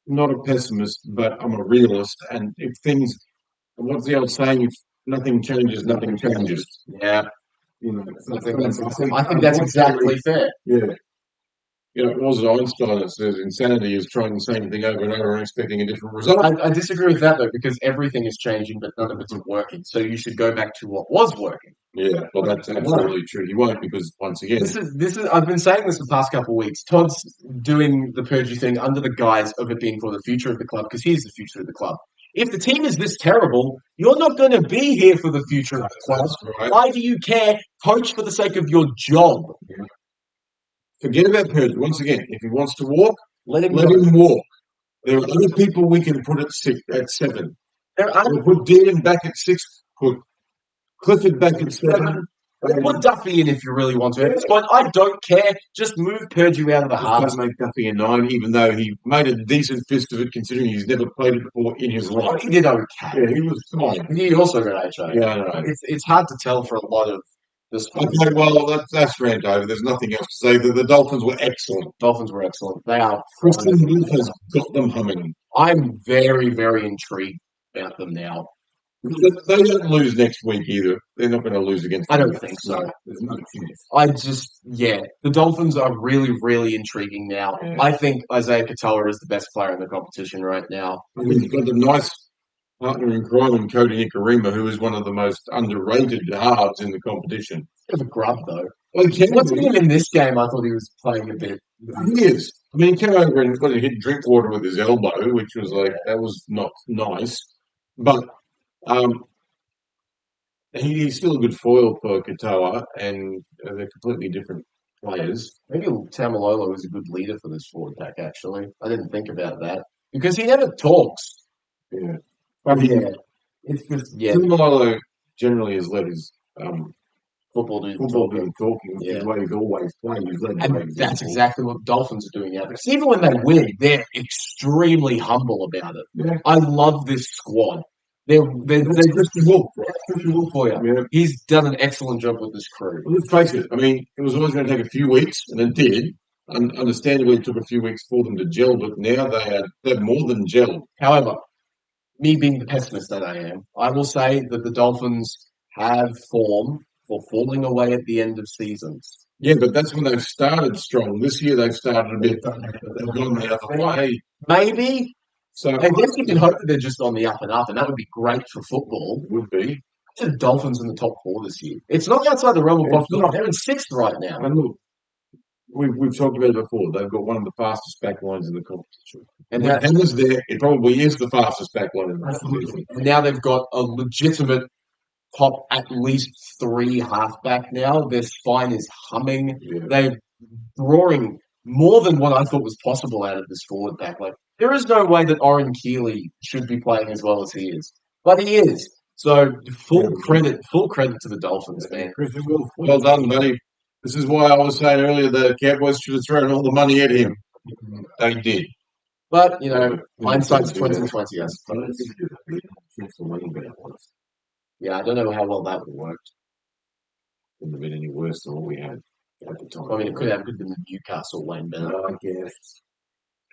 not a pessimist, but I'm a realist. And if things, what's the old saying? If nothing changes, nothing changes. Yeah, You know, I think that's exactly fair. Yeah. Was it Einstein that says insanity is trying the same thing over and over and expecting a different result? I disagree with that though, because everything is changing, but none of it's working. So you should go back to what was working. Yeah, well, that's absolutely true. He won't because, once again, This is. I've been saying this the past couple of weeks. Todd's doing the Purgy thing under the guise of it being for the future of the club, because he's the future of the club. If the team is this terrible, you're not going to be here for the future of the club. that's right. Why do you care? Coach for the sake of your job. Forget about Purge. Once again, if he wants to walk, Let him let go. him walk. There are other people we can put at 7. There are We'll put Dean back at 6. Put Clifford back at 7. Put Duffy in if you really want to. At this point, I don't care. Just move Purdue out of the half. Just make Duffy a 9, even though he made a decent fist of it, considering he's never played it before in his life. He did okay. Yeah, he was fine. He also got HA. Yeah, I know. It's hard to tell for a lot of the sports. Okay, well, that's rant over. There's nothing else to say. The Dolphins were excellent. Dolphins were excellent. They are. Kristen Wolf has got them humming. I'm very, very intrigued about them now. They don't lose next week either. They're not going to lose against. I don't think so. There's no chance. The Dolphins are really, really intriguing now. Yeah. I think Isaiah Katoa is the best player in the competition right now. I mean, you've got the nice partner in crime in Cody Nikarima, who is one of the most underrated halves in the competition. Bit of a grub though. Well, Watching him in this game, I thought he was playing a bit. He is. I mean, he came over and got to hit drink water with his elbow, which was like, that was not nice. But he's still a good foil for Katoa, and they're completely different players. Maybe Tamalolo is a good leader for this forward pack, actually. I didn't think about that. Because he never talks. Yeah. But it's just, Tamalolo generally has led his football doing talking, which Yeah. is what he's always playing. He's led by And example. that's exactly what the Dolphins are doing now. Because even when they win, they're extremely humble about it. Yeah. I love this squad. They're Christian Wolf. Christian Wolf for you. Yeah. He's done an excellent job with this crew. Well, let's face it. I mean, it was always going to take a few weeks, and it did. Understandably, it took a few weeks for them to gel, but now they're more than gelled. However, me being the pessimist that I am, I will say that the Dolphins have form for falling away at the end of seasons. Yeah, but that's when they've started strong. This year they've started a bit. They've gone the other way. Maybe. So I guess you can hope that they're just on the up and up, and that would be great for football. Would be. The Dolphins in the top 4 this year. It's not outside the realm of possibility. They're in 6th right now. And look, we've talked about it before. They've got one of the fastest back lines in the competition. And when Hammer's there, it probably is the fastest back line in the competition. And now they've got a legitimate top at least 3 halfback now. Their spine is humming. Yeah. They're drawing more than what I thought was possible out of this forward pack. Like, there is no way that Oren Keeley should be playing as well as he is. But he is. So full credit to the Dolphins, man. Christian Wolf, well done, buddy. This is why I was saying earlier the Cowboys should have thrown all the money at him. They did. But, hindsight's 2020, I suppose. Yeah, I don't know how well that would have worked. Wouldn't have been any worse than what we had at the time. I mean, it could have been the Newcastle Wayne Bennett. I guess.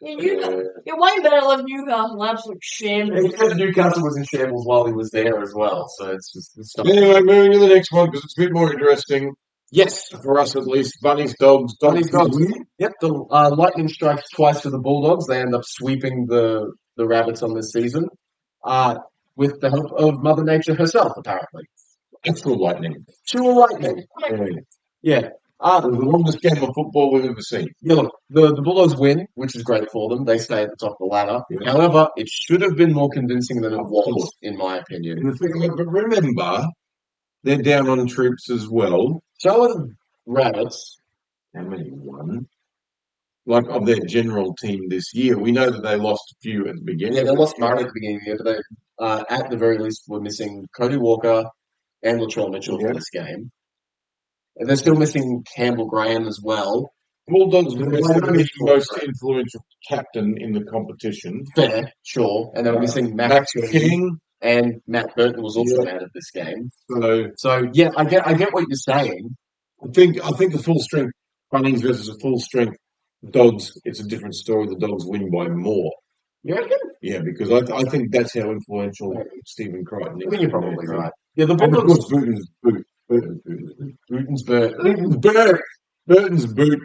Wayne Bennett left Newcastle absolute shambles. Newcastle was in shambles while he was there as well, so it's just... Anyway, moving to the next one, because it's a bit more interesting. Yes. For us, at least. Bunnies, dogs. Yep, the lightning strikes twice for the Bulldogs. They end up sweeping the Rabbits on this season, with the help of Mother Nature herself, apparently. Actual lightning. Pure lightning. Yeah. It was the longest game of football we've ever seen. Yeah, look, the Bulldogs win, which is great for them. They stay at the top of the ladder. Yeah. However, it should have been more convincing than it was, in my opinion. But remember, they're down on troops as well. So are the Rabbits. How many won? Like, of their general team this year. We know that they lost a few at the beginning. Yeah, they lost Murray at the beginning of the year, but they, at the very least, were missing Cody Walker and Latrell Mitchell for this game. And they're still missing Campbell Graham as well. Bulldogs were missing the most influential captain in the competition. Fair, sure. And they were missing Max King. And Matt Burton was also out of this game. So yeah, I get what you're saying. I think a full strength Bunnies versus a full strength Dogs, it's a different story. The Dogs win by more. You reckon? Yeah, because I think that's how influential Stephen Crichton is. I think you're probably right. Yeah, the And of Bulldogs. course, Booten's Boot. Booten's Bert. Burton's boot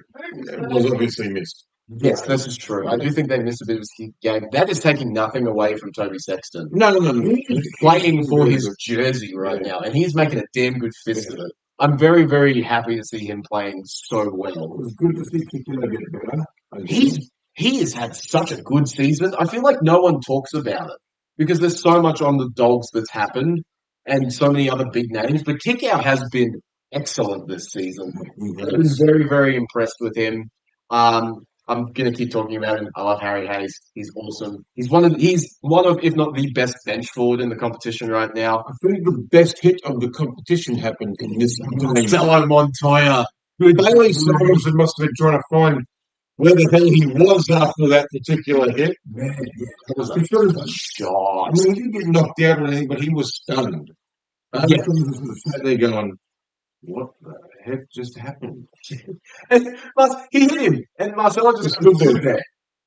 was obviously missed. Yes, this is true. I do think they missed a bit of his game. That is taking nothing away from Toby Sexton. No. He's playing for his jersey right now, and he's making a damn good fist of it. I'm very, very happy to see him playing so well. It was good to see Kikino get better. He has had such a good season. I feel like no one talks about it because there's so much on the Dogs that's happened and so many other big names. But Kickout has been excellent this season. I've been very, very impressed with him. I'm gonna keep talking about him. I love Harry Hayes. He's awesome. He's one of, if not the best bench forward in the competition right now. I think the best hit of the competition happened in this game. Marcelo Montoya. Bailey Simonson must have been trying to find where the hell he was after that particular hit. It was a shot. I mean, he didn't get knocked out or anything, but he was stunned. Yeah. Sat there going, what the heck just happened? He hit him, and Marcelo just stood there.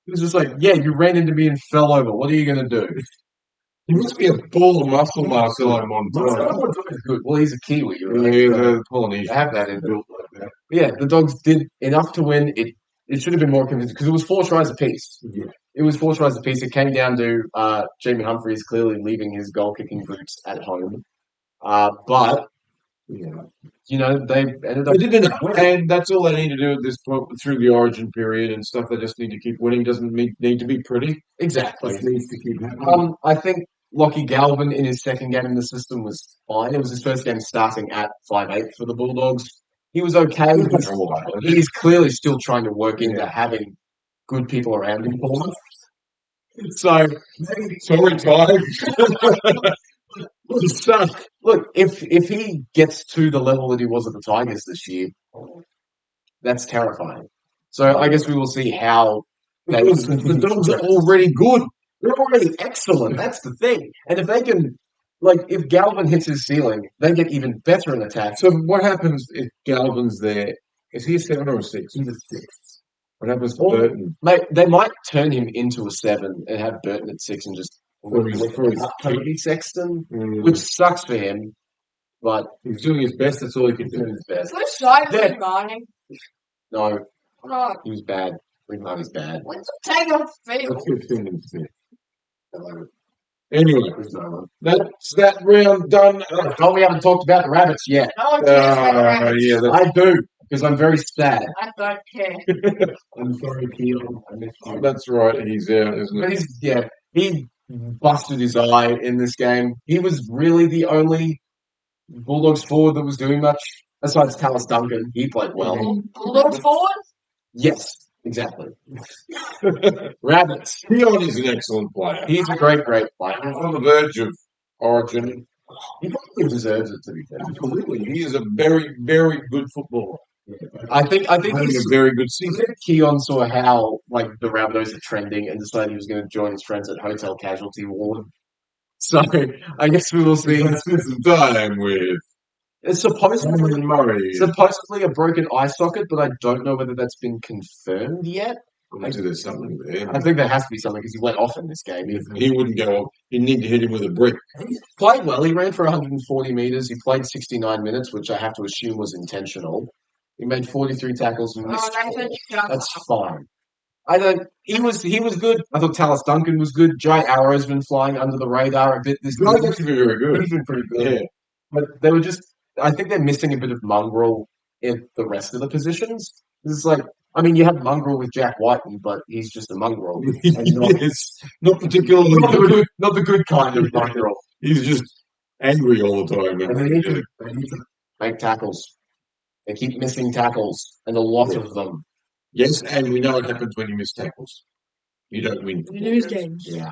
He was just like, yeah, you ran into me and fell over. What are you going to do? He must be a ball of muscle, Marcelo Montoya. Marcelo Montoya's good. Well, he's a Kiwi. Right? Yeah, the Polynesian. They have that in built like that. But yeah, the Dogs did enough to win. It should have been more convincing because it was 4 tries apiece. Yeah. It was 4 tries apiece. It came down to Jamie Humphries clearly leaving his goal-kicking boots at home. But, you know, they ended up... They did enough, and that's all they need to do at this point through the origin period and stuff. They just need to keep winning. Doesn't need to be pretty. Exactly. It needs to keep happening. I think Lockie Galvin in his second game in the system was fine. It was his first game starting at 5'8" for the Bulldogs. He was okay. He's clearly still trying to work into having good people around him. So, sorry, Ty. Look, if he gets to the level that he was at the Tigers this year, that's terrifying. So I guess we will see how the Dogs are already good. They're already excellent. That's the thing. And if they can, if Galvin hits his ceiling, they get even better in attack. So what happens if Galvin's there? Is he a 7 or a 6? He's a 6. What happens to Burton? Mate, they might turn him into a 7 and have Burton at 6 and just for his Toby Sexton, which sucks for him. But he's doing his best. That's all he can do. His best. Which side was he running? No, No. he was bad. Rick Marty's bad. When's the take off the field? That's 15 and 6. Anyway, that's that round done. We haven't talked about the Rabbits yet. No one cares about the Rabbits. Yeah, I do, because I'm very sad. I don't care. I'm sorry, Keelan. I missed you. That's right, he's out, isn't But it? he busted his eye in this game. He was really the only Bulldogs forward that was doing much, besides Tallis Duncan. He played well. Bulldogs forward? Yes, exactly. Rabbits. Keon is an excellent player. He's a great, great player. He's on the verge of origin. He probably deserves it, to be fair. Absolutely. He is a very, very good footballer. I think Having a very good I season. think Keon saw how the Rabbitohs are trending and decided he was going to join his friends at Hotel Casualty Ward. So I guess we will see. Let's spend some time with It's supposedly Murray. a broken eye socket, but I don't know whether that's been confirmed yet. Maybe there's something there. I think there has to be something because he went off in this game. He wouldn't go off. He'd need to hit him with a brick. He played well. He ran for 140 metres. He played 69 minutes, which I have to assume was intentional. He made 43 tackles and missed. That's fine. He was good. I thought Tallis Duncan was good. Jai Arrow's been flying under the radar a bit this Guy's season. actually been very good. He's been pretty good. Yeah. But they were I think they're missing a bit of mongrel in the rest of the positions. It's you have mongrel with Jack Whiten, but he's just a mongrel. Yes. Not particularly good. Not the good kind of mongrel. He's just angry all the time. And they need to make tackles. They keep missing tackles, and a lot of them. Yes, and we know what happens when you miss tackles. You don't win. You lose games. Yeah,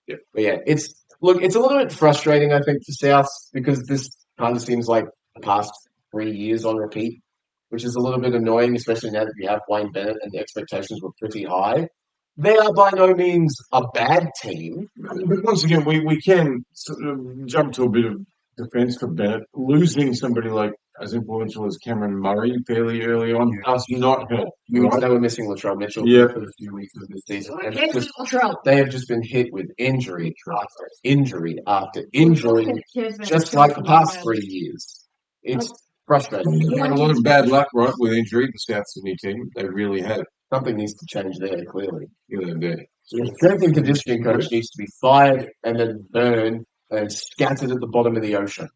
But it's a little bit frustrating, I think, for South because this kind of seems like the past 3 years on repeat, which is a little bit annoying, especially now that you have Wayne Bennett and the expectations were pretty high. They are by no means a bad team. But once again, we can sort of jump to a bit of defence for Bennett. Losing somebody as influential as Cameron Murray fairly early on does not help. They were missing Latrell Mitchell for a few weeks of this season. They have just been hit with injury after injury after injury, just like the past 3 years. Frustrating. They've had a lot of bad luck, right, with injury, the South Sydney team. They really have. Something needs to change there, clearly. There. So the strength and conditioning coach needs to be fired and then burned and scattered at the bottom of the ocean.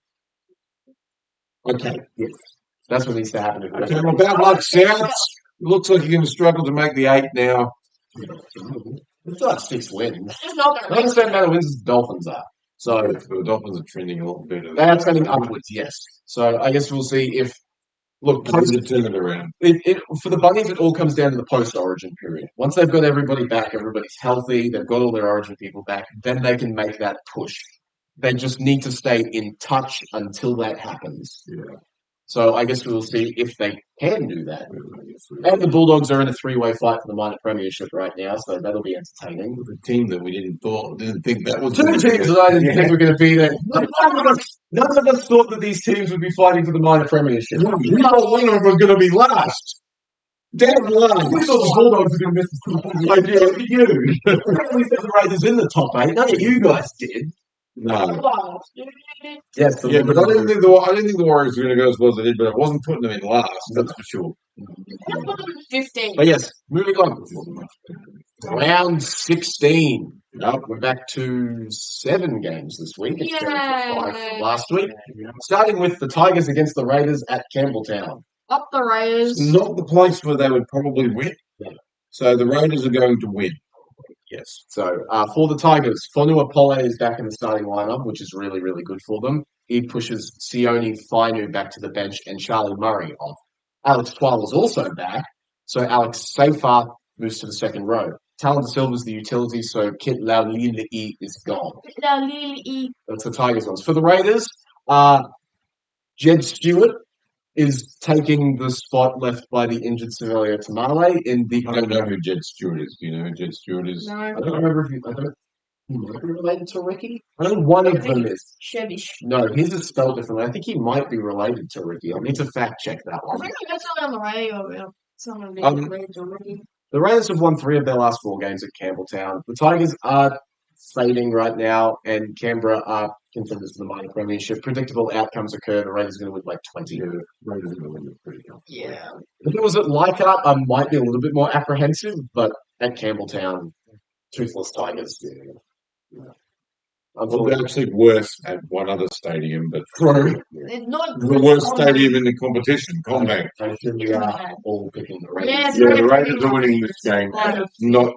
Okay. Yes. That's what needs to happen. Okay, well, bad luck, South. It looks like you're going to struggle to make the 8 now. It's like 6 wins. Not the same amount of wins as the Dolphins are. So The Dolphins are trending a lot better. they are trending upwards, yes. So I guess we'll see if look Post to turn it around. For the Bunnies, it all comes down to the post-Origin period. Once they've got everybody back, everybody's healthy, they've got all their Origin people back, then they can make that push. They just need to stay in touch until that happens. Yeah. So I guess we'll see if they can do that. And the Bulldogs are in a 3-way fight for the minor premiership right now, so that'll be entertaining. With a team that we didn't think that was 2 teams that I didn't think were going to be there. None of us thought that these teams would be fighting for the minor premiership. We thought one of them was going to be last. Dead last. We thought the Bulldogs were going to miss the Super Bowl. Like, yeah, you. We said the Raiders in the top 8. None of you guys did. No. Yes, Yeah, but I didn't think the Warriors were going to go as well as they did, but I wasn't putting them in last, that's for sure. 15. But yes, moving on. Round 16. We're back to 7 games this week. It's down to 5 from last week. Starting with the Tigers against the Raiders at Campbelltown. Up the Raiders. It's not the place where they would probably win. Yeah. So the Raiders are going to win. Yes. So for the Tigers, Fonua Pole is back in the starting lineup, which is really, really good for them. He pushes Sione Fainu back to the bench and Charlie Murray off. Alex Twal is also back, so Alex Seyfarth moves to the second row. Talon Silva's the utility, so Kit Laulili'i is gone. That's the Tigers ones. For the Raiders, Jed Stewart is taking the spot left by the injured Savelio Tamale in the. I don't know who Jed Stewart is. Do you know who Jed Stewart is? No. I don't remember if he might be related to Ricky. I know one of them is. Chevy. No, his is spelled differently. I think he might be related to Ricky. I'll need to fact check that I one. think I got something on the radio about someone being related to Ricky. The Raiders have won 3 of their last 4 games at Campbelltown. The Tigers are fading right now, and Canberra are contenders for the minor premiership. Predictable outcomes occur. The Raiders are going to win like 20. Yeah, Raiders are going to win pretty comfortably. Yeah. If it was at Leichhardt, I might be a little bit more apprehensive, but at Campbelltown, toothless Tigers. Well, they're actually worse at one other stadium, but It's not the worst stadium in the competition, Combank. I think we are all picking the Raiders. Yes. Yeah, the Raiders are winning this game. It's not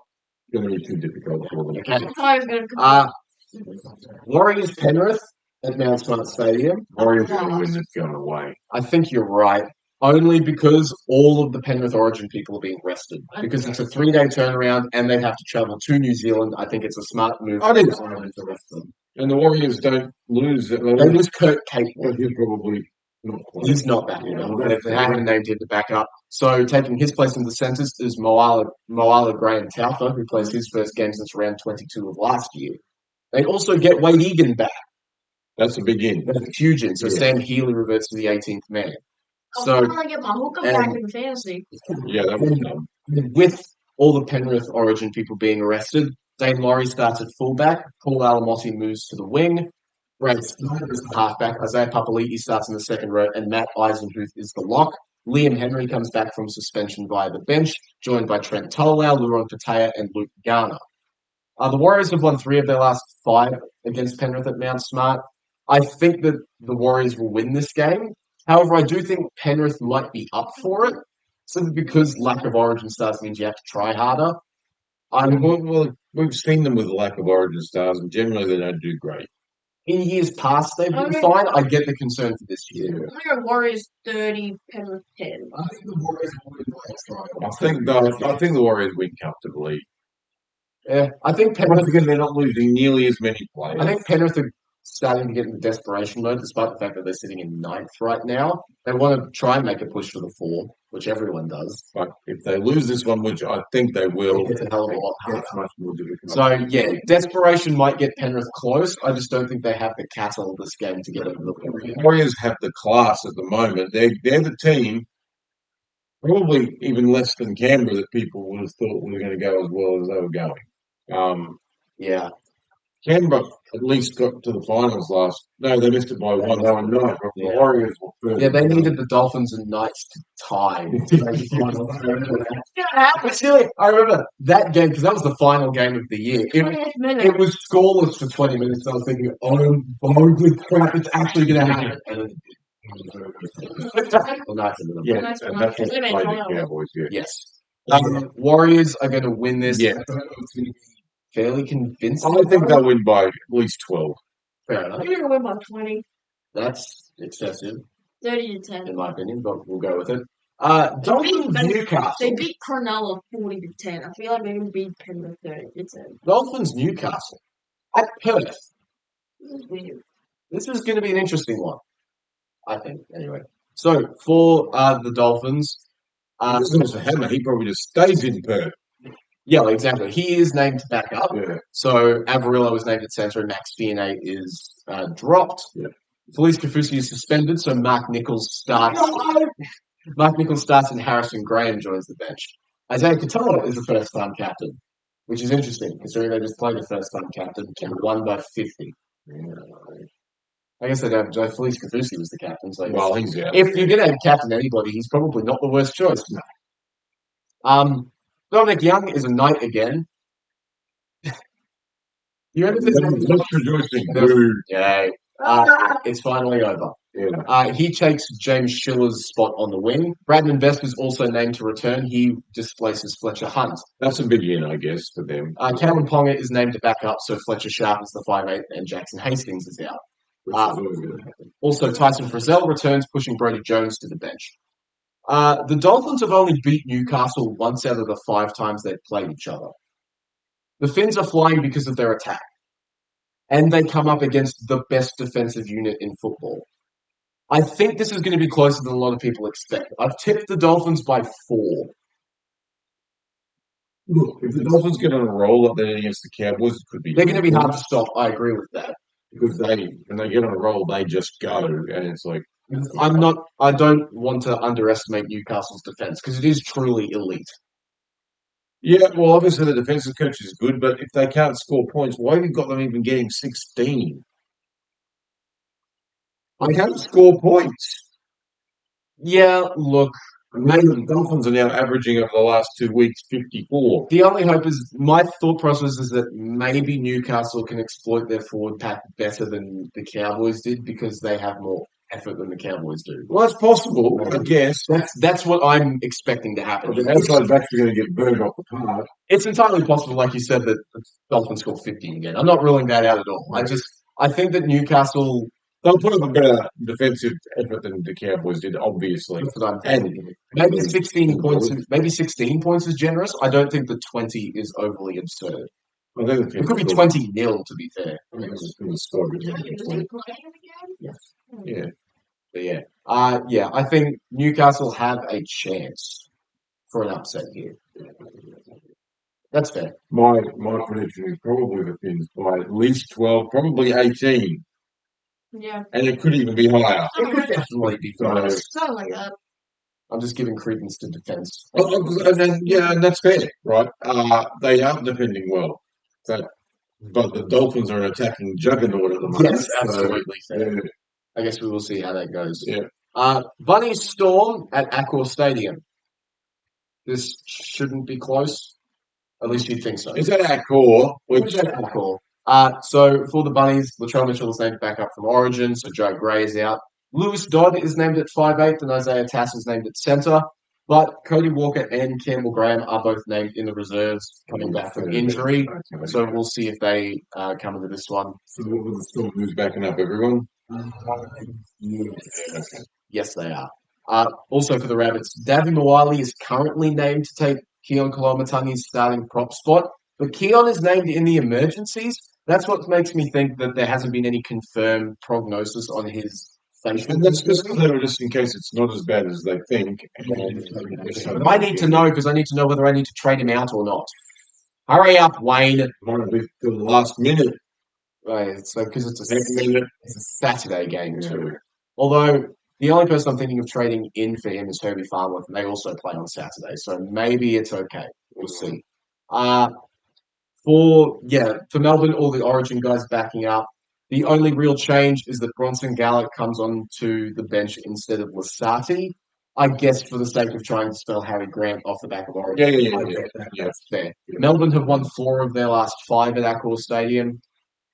going to be too difficult for them. Okay. Tigers gonna come. Warriors Penrith at Mount Smart Stadium. Warriors are going to win this going away. I think you're right. Only because all of the Penrith Origin people are being rested. Because it's a 3-day turnaround and they have to travel to New Zealand. I think it's a smart move. I think to rest them. And the Warriors don't lose. They They lose Kurt Capewell. Well, he's probably not quite. He's not back. They haven't named him to back up. So taking his place in the centres is Moala Graham Taufa, who plays his first game since round 22 of last year. They also get Wade Egan back. That's a big in. That's a huge in. So Yeah. Sam Healy reverts to the 18th man. I'm So trying to get my hookup back in fantasy. Yeah, that was dumb. with all the Penrith Origin people being arrested, Dane Laurie starts at fullback, Paul Alamotti moves to the wing, Brad Snyder is the halfback, Isaiah Papali'i starts in the second row, and Matt Eisenhuth is the lock. Liam Henry comes back from suspension via the bench, joined by Trent Tolau, Luron Patea, and Luke Garner. The Warriors have won 3 of their last 5 against Penrith at Mount Smart. I think that the Warriors will win this game. However, I do think Penrith might be up for it, simply because lack of Origin stars means you have to try harder. Well, we've seen them with a lack of Origin stars, and generally they don't do great. In years past, they've been fine. I get the concern for this year. I'm going Warriors 30, Penrith 10. I think the Warriors will win by I think the Warriors win comfortably. Yeah, I think Once Penrith. again, they're not losing nearly as many players. I think Penrith are starting to get into desperation mode, despite the fact that they're sitting in 9th right now. They want to try and make a push for the 4, which everyone does. But if they lose this one, which I think they will, It's a hell of a lot harder. it's much more difficult. So, yeah, desperation might get Penrith close. I just don't think they have the cattle this game to get over the The line. Warriors have the class at the moment. They're the team, probably even less than Canberra, that people would have thought were going to go as well as they were going. Yeah. Canberra at least got to the finals last. No, they missed it by one. They were ninth. The Yeah. Warriors were further. Yeah, they down. needed the Dolphins and Knights to tie. To make the finals. I remember that. But still, I remember that game because that was the final game of the year. It was scoreless for 20 minutes. I was thinking, holy crap, it's actually going to happen. And well, Knights ended up Yeah, Nice and one. that's what They made played the finals. Cowboys. Yeah. Yes. Warriors are going to win this. Yeah. I don't know if it's going to be fairly convincing. I think they'll win by at least 12. Fair enough. They're going to win by 20, That's excessive, 30 to 10. in my opinion, but we'll go with it. Dolphins Newcastle. They beat Cronulla 40 to 10. I feel like they can beat Penrith 30 to 10. Dolphins Newcastle. At Perth. This is weird. This is going to be an interesting one, I think, anyway. So, for the Dolphins, This is a hammer. He probably just stays in Perth. yeah, exactly. He is named to back up. Yeah. So, Avarillo is named at centre and Max Fianay is dropped. Yeah. Felice Kafusi is suspended, so Mark Nichols starts. Mark Nichols starts and Harrison Graham joins the bench. Isaiah Katoa is the first-time captain, which is interesting, considering they just played the first-time captain and won by 50. I guess they'd have Felice Kafusi was the captain. So Well, he's out. if you're going to captain anybody, he's probably not the worst choice. Dominic Young is a Knight again. You remember this? Let's rejoicing. Boo. Yeah. It's finally over. Yeah. He takes James Schiller's spot on the wing. Bradman Best is also named to return. He displaces Fletcher Hunt. That's a big win, I guess, for them. Cameron Ponga is named to back up, so Fletcher Sharp is the 5'8", and Jackson Hastings is out. Which is always good. Also, Tyson Frizzell returns, pushing Brody Jones to the bench. The Dolphins have only beat Newcastle once out of the 5 times they've played each other. The Phins are flying because of their attack. And they come up against the best defensive unit in football. I think this is going to be closer than a lot of people expect. I've tipped the Dolphins by 4. Look, if the Dolphins get on a roll up there against the Cowboys, it could be. They're going to be hard to stop. I agree with that. Because when they get on a roll, they just go, and it's like I don't want to underestimate Newcastle's defense because it is truly elite. yeah. Well, obviously the defensive coach is good, but if they can't score points, why have you got them even getting 16? They can't score points. Yeah, look, Maybe the Dolphins are now averaging over the last 2 weeks 54. the only hope is my thought process is that maybe Newcastle can exploit their forward pack better than the Cowboys did because they have more effort than the Cowboys do. Well, that's possible, I guess. That's what I'm expecting to But happen. the outside backs are going to get burned off the park. It's entirely possible, like you said, that the Dolphins score 50 again. I'm not ruling that out at all. I think that Newcastle. They'll put up a better defensive effort than the Cowboys did, obviously. That's what I'm thinking. Maybe 16 points. Maybe 16 points is generous. I don't think the 20 is overly absurd. I think It could be 20-0 to be fair. Yeah. But yeah, I think Newcastle have a chance for an upset here. That's fair. My prediction is probably the Phins by at least 12, probably 18. Yeah. And it could even be higher. It could definitely be fair. Something like that. I'm just giving credence to defense. And that's fair, right? They are defending well. But the Dolphins are an attacking juggernaut at the moment. Yes, absolutely fair. Yeah. I guess we will see how that goes. Yeah. Bunny Storm at Accor Stadium. This shouldn't be close. At least you'd think so. Is that our core? Which is Accor. So for the Bunnies, Latrell Mitchell is named back up from Origin, so Joe Gray is out. Lewis Dodd is named at 5'8", and Isaiah Tass is named at centre. But Cody Walker and Campbell Graham are both named in the reserves coming back from injury. So we'll see if they come into this one. So the Storm who's backing up everyone? Yes, they are. Also for the Rabbits, Davin Mawali is currently named to take Keon Kalamatangi's starting prop spot, but Keon is named in the emergencies. That's what makes me think that there hasn't been any confirmed prognosis on his facial. And that's just clear, just in case it's not as bad as they think. I need to know because I need to know whether I need to trade him out or not. Hurry up, Wayne. Might be the last minute. Right, so because it's Minute. a Saturday game too. Although the only person I'm thinking of trading in for him is Herbie Farmworth, and they also play on Saturday, so maybe it's okay. We'll see. For Melbourne, all the Origin guys backing up. The only real change is that Bronson Gallic comes on to the bench instead of Lasati. I guess for the sake of trying to spell Harry Grant off the back of Origin. That's fair. Melbourne have won 4 of their last 5 at Accor Stadium.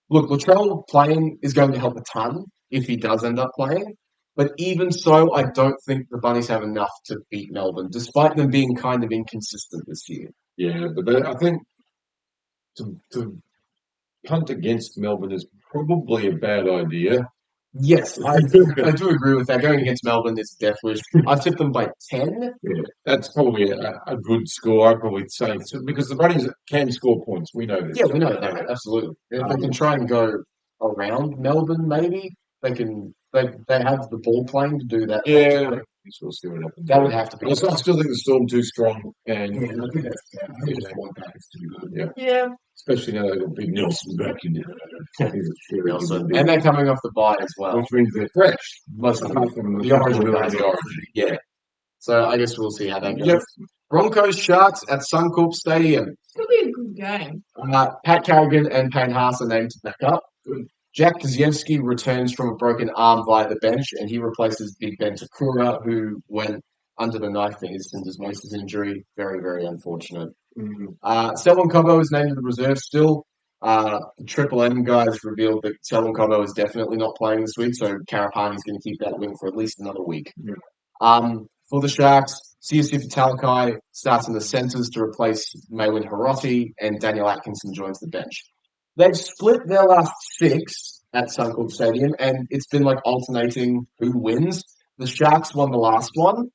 Look, Latrell playing is going to help a ton if he does end up playing. But even so, I don't think the Bunnies have enough to beat Melbourne, despite them being kind of inconsistent this year. Yeah, but I think to punt against Melbourne is probably a bad idea. Yes, I do agree with that. Going against Melbourne is deathwish. I've tipped them by 10. Yeah, that's probably a good score. I'd probably say because the Bunnies can score points. We know this. Yeah, we know that, absolutely. If they can try and go around Melbourne, maybe they can. They have the ball playing to do that. Yeah, we'll see what happens. That would have to be. I still think the Storm too strong, and I think that's fair. I think the squad back is too good. Yeah. Especially now they've got Big Nelson back in there. And they're coming off the bye as well, which means they're fresh. Most of them, the Origin guys, yeah. So I guess we'll see how that goes. Yep. Broncos Sharks at Suncorp Stadium. It's gonna be a good game. Pat Carrigan and Payne Haas are named to back up. Jack Kaziewski returns from a broken arm via the bench, and he replaces Big Ben Takura, who went under the knife for his syndesmosis injury. Very, very unfortunate. Selwyn Cobbo is named to the reserve still. The Triple M guys revealed that Selwyn Cobbo is definitely not playing this week, so Karapani's going to keep that wing for at least another week. For the Sharks, Siosifa Talakai starts in the centres to replace Maywin Hiroti, and Daniel Atkinson joins the bench. They've split their last 6 at Suncorp Stadium, and it's been like alternating who wins. The Sharks won the last one.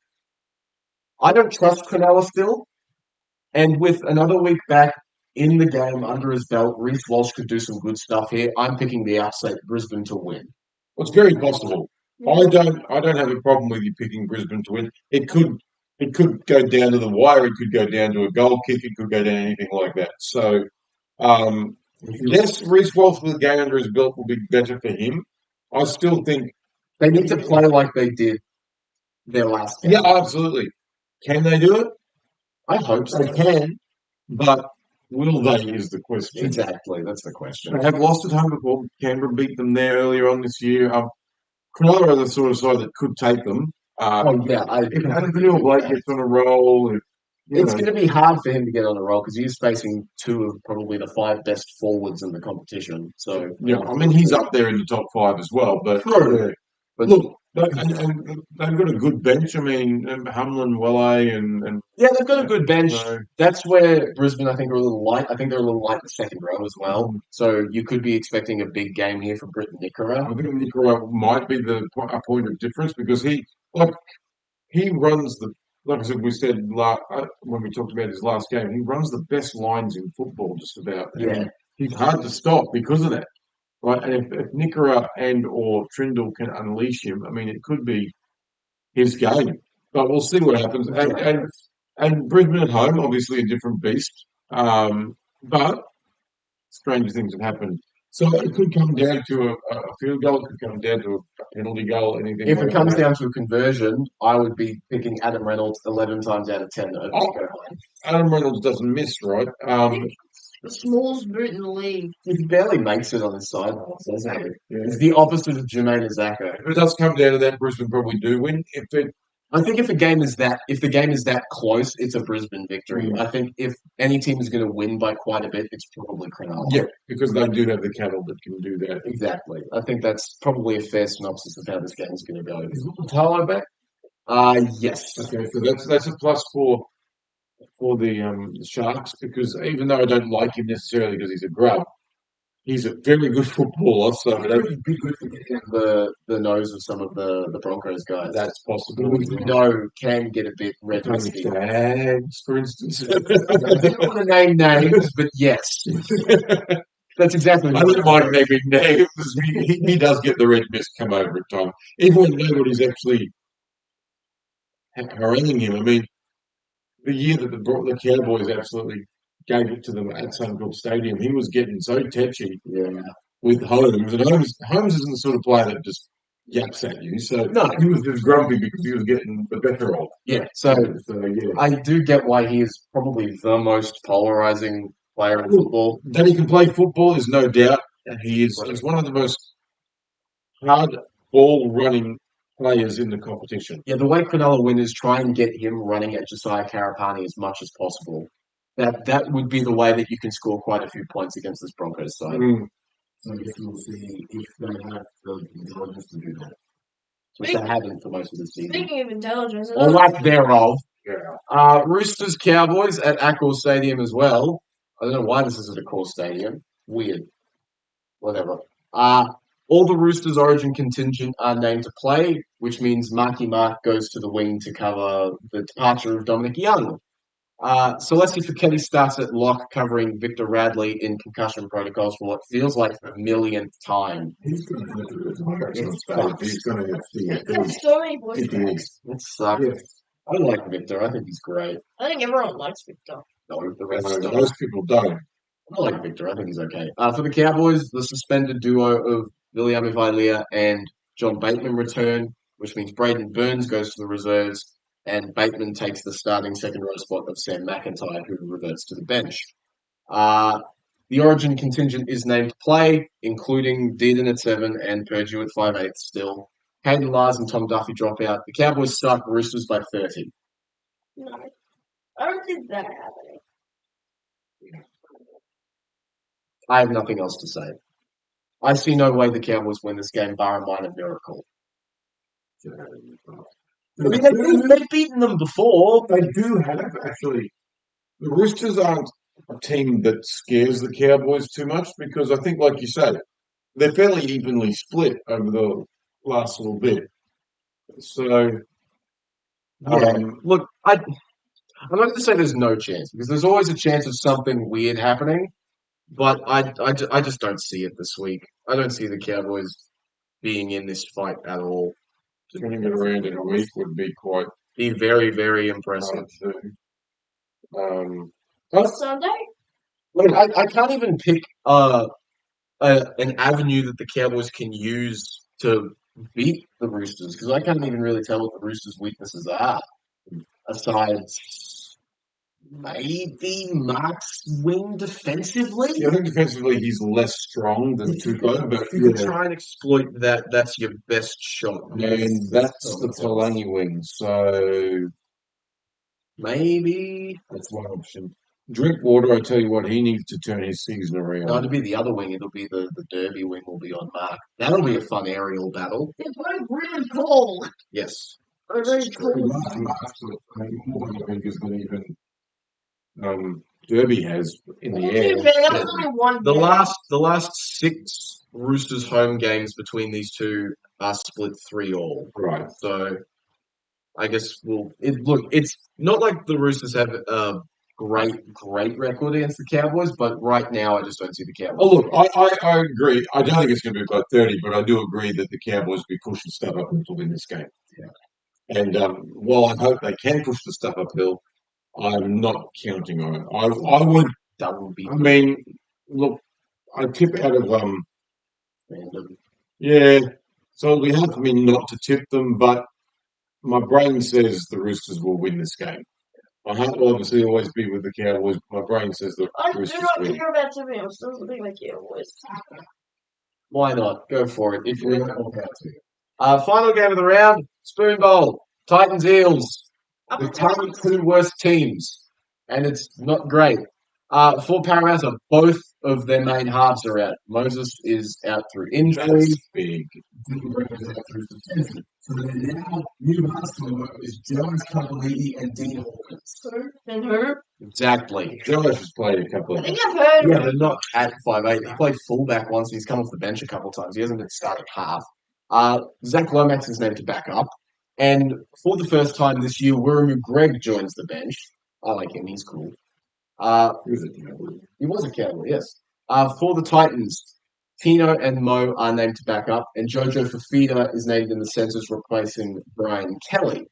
I don't trust Cronulla still, and with another week back in the game under his belt, Reece Walsh could do some good stuff here. I'm picking the upset Brisbane to win. Well, it's very possible. I don't have a problem with you picking Brisbane to win. It could go down to the wire. It could go down to a goal kick. It could go down anything like that. So, yes, Reece Walsh with a game under his belt will be better for him. I still think they need to play like they did their last game. Yeah, absolutely. Can they do it? I hope so. They can, but will they is the question. Exactly, that's the question. They have lost at home before. Canberra beat them there earlier on this year. Cronulla are the sort of side that could take them. If Anthony Blake gets on a roll, it's going to be hard for him to get on a roll because he's facing 2 of probably the 5 best forwards in the competition. So yeah, I mean he's up there in the top 5 as well. But look, and they've got a good bench. I mean, Hamlin, Welle, and yeah, they've got a good bench. That's where Brisbane, I think, are a little light. I think they're a little light in the second row as well. So you could be expecting a big game here for Britt Nikora. I think Nikora might be a point of difference because he runs the. Like I said, we said when we talked about his last game, he runs the best lines in football, just about. Yeah, and he's hard to stop because of that. Right, and if Nikora and or Trindle can unleash him, I mean, it could be his game. But we'll see what happens. And Brisbane at home, obviously a different beast. But stranger things have happened. So it could come down to a field goal. It could come down to a penalty goal. Anything. If it comes down to a conversion, I would be picking Adam Reynolds 11 times out of 10. Adam Reynolds doesn't miss, right? The smallest boot in the league. He barely makes it on his side, doesn't he? Yeah. It's the opposite of Jermaine Azaka. If it does come down to that, Brisbane probably do win. I think if the game is that close, it's a Brisbane victory. I think if any team is going to win by quite a bit, it's probably Cronulla. Yeah, because they do have the cattle that can do that. Exactly. I think that's probably a fair synopsis of how this game is going to go. Is Talo back? Yes. Okay, so that's a plus for the Sharks because even though I don't like him necessarily because he's a grub, he's a very good footballer. So that would be good for getting the nose of some of the Broncos guys. That's possible. We know can get a bit red rusty. Jags, for instance. I don't want to name names, but yes. That's exactly what I don't mind naming names. He does get the red mist come over at times. Even when nobody's actually haranguing him. I mean, the year that the Cowboys absolutely gave it to them at Suncorp Stadium, he was getting so tetchy with Holmes. And Holmes isn't the sort of player that just yaps at you. So no, he was just grumpy because he was getting the better of. Yeah. So I do get why he is probably the most polarizing player in football. That he can play football is no doubt. He's one of the most hard ball running players in the competition. Yeah, the way Cronulla win is try and get him running at Josiah Karapani as much as possible. That would be the way that you can score quite a few points against this Broncos side. So I guess we'll see if they have the intelligence to do that. Which they haven't for most of the season. Speaking of intelligence, Or lack thereof. Roosters Cowboys at Accor Stadium as well. I don't know why this is at Accor Stadium. Weird. Whatever. All the Roosters Origin contingent are named to play, which means Marky Mark goes to the wing to cover the departure of Dominic Young. Celeste Fiketti starts at lock, covering Victor Radley in concussion protocols for what feels like the millionth time. He's going to have to retire. He's going to have to. there's so many boys. It sucks. Yes. I like Victor. I think he's great. I think everyone likes Victor. No, the rest don't. Most people don't. I like Victor. I think he's okay. For the Cowboys, the suspended duo of Viliame Vailea and John Bateman return, which means Braden Burns goes to the reserves, and Bateman takes the starting second row spot of Sam McIntyre, who reverts to the bench. The Origin contingent is named to play, including Dearden at 7 and Purdue at 5'8" still. Hayden Lars and Tom Duffy drop out. The Cowboys start the Roosters by 30. No, I don't think that happening. I have nothing else to say. I see no way the Cowboys win this game, bar a minor miracle. I mean, they've beaten them before. They do have, actually. The Roosters aren't a team that scares the Cowboys too much because I think, like you said, they're fairly evenly split over the last little bit. So, Look, I'm not going to say there's no chance because there's always a chance of something weird happening, but I just don't see it this week. I don't see the Cowboys being in this fight at all. turning it around in a week would be quite Be very, very impressive. hard to. Sunday? Look, I can't even pick an avenue that the Cowboys can use to beat the Roosters because I can't even really tell what the Roosters' weaknesses are. Aside, maybe Mark's wing defensively. Yeah, I think defensively he's less strong than Tupou, but If you can try and exploit that, that's your best shot. and that's the Talangi wing. So Maybe that's one option. Drinkwater, I tell you what, he needs to turn his season around. no, it'll be the other wing. It'll be the Derby wing. Will be on Mark. That'll be a fun aerial battle. It's really cool. Yes. Very cool. I think is than even Derby has in the air. That's only one The game. last 6 Roosters home games between these two are split 3-all. Right. So I guess it's not like the Roosters have a great record against the Cowboys, but right now I just don't see the Cowboys. Oh, look, I agree. I don't think it's going to be about 30, but I do agree that the Cowboys will be pushing stuff uphill to win this game. Yeah. And while I hope they can push the stuff uphill, I'm not counting on it. I would. Double beat. I mean, look, I tip out of Random. yeah. So it'll be hard for me not to tip them, but my brain says the Roosters will win this game. My heart will obviously always be with the Cowboys. My brain says the I do Roosters not win. care about tipping. I'm still the big like Cowboys. Why not? Go for it. If you're final game of the round, Spoon Bowl, Titans Eels. The current 2 worst teams, and it's not great. For Parramatta, both of their main halves are out. Moses is out through injury. That's big. So now new halves is Jones, Kapalidi, and Dean Hawkins. And who? Exactly. Josh has played a couple I of. think I've heard. Yeah, they're not at 5'8". He played fullback once. He's come off the bench a couple of times. He hasn't been starting half. Zach Lomax is named to back up. And for the first time this year, Wiremu Greg joins the bench. I like him. He's cool. He was a Cowboy, yes. For the Titans, Tino and Mo are named to back up, and Jojo Fafita is named in the centres, replacing Brian Kelly.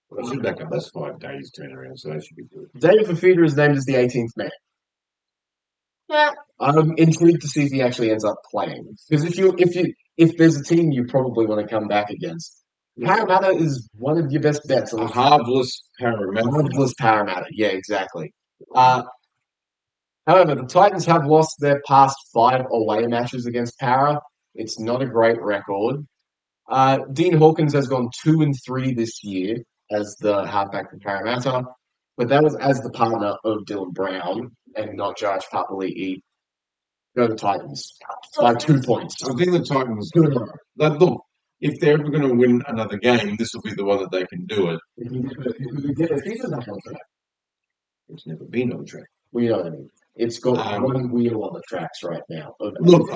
Well, they should back up. That's 5 days turnaround, so that should be good. David Fafita is named as the 18th man. Yeah. I'm intrigued to see if he actually ends up playing. Because if there's a team you probably want to come back against, Parramatta is one of your best bets. A halfless Parramatta. Halfless Parramatta, yeah, exactly. However, the Titans have lost their past 5 away matches against Para. It's not a great record. Dean Hawkins has gone 2-3 this year as the halfback for Parramatta, but that was as the partner of Dylan Brown and not Judge Papali'i. Go the Titans by 2 points. I think the Titans. Look, if they're ever going to win another game, this will be the one that they can do it. If he's back on track. It's never been on track. Well, you know what I mean. It's got one wheel on the tracks right now. Look,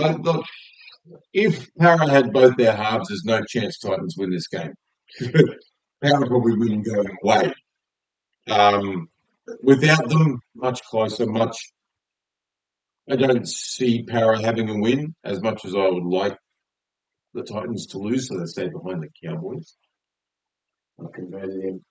if Para had both their halves, there's no chance Titans win this game. Para probably wouldn't go away. Without them, much closer, I don't see Para having a win as much as I would like the Titans to lose, so they stay behind the Cowboys. I've converted him.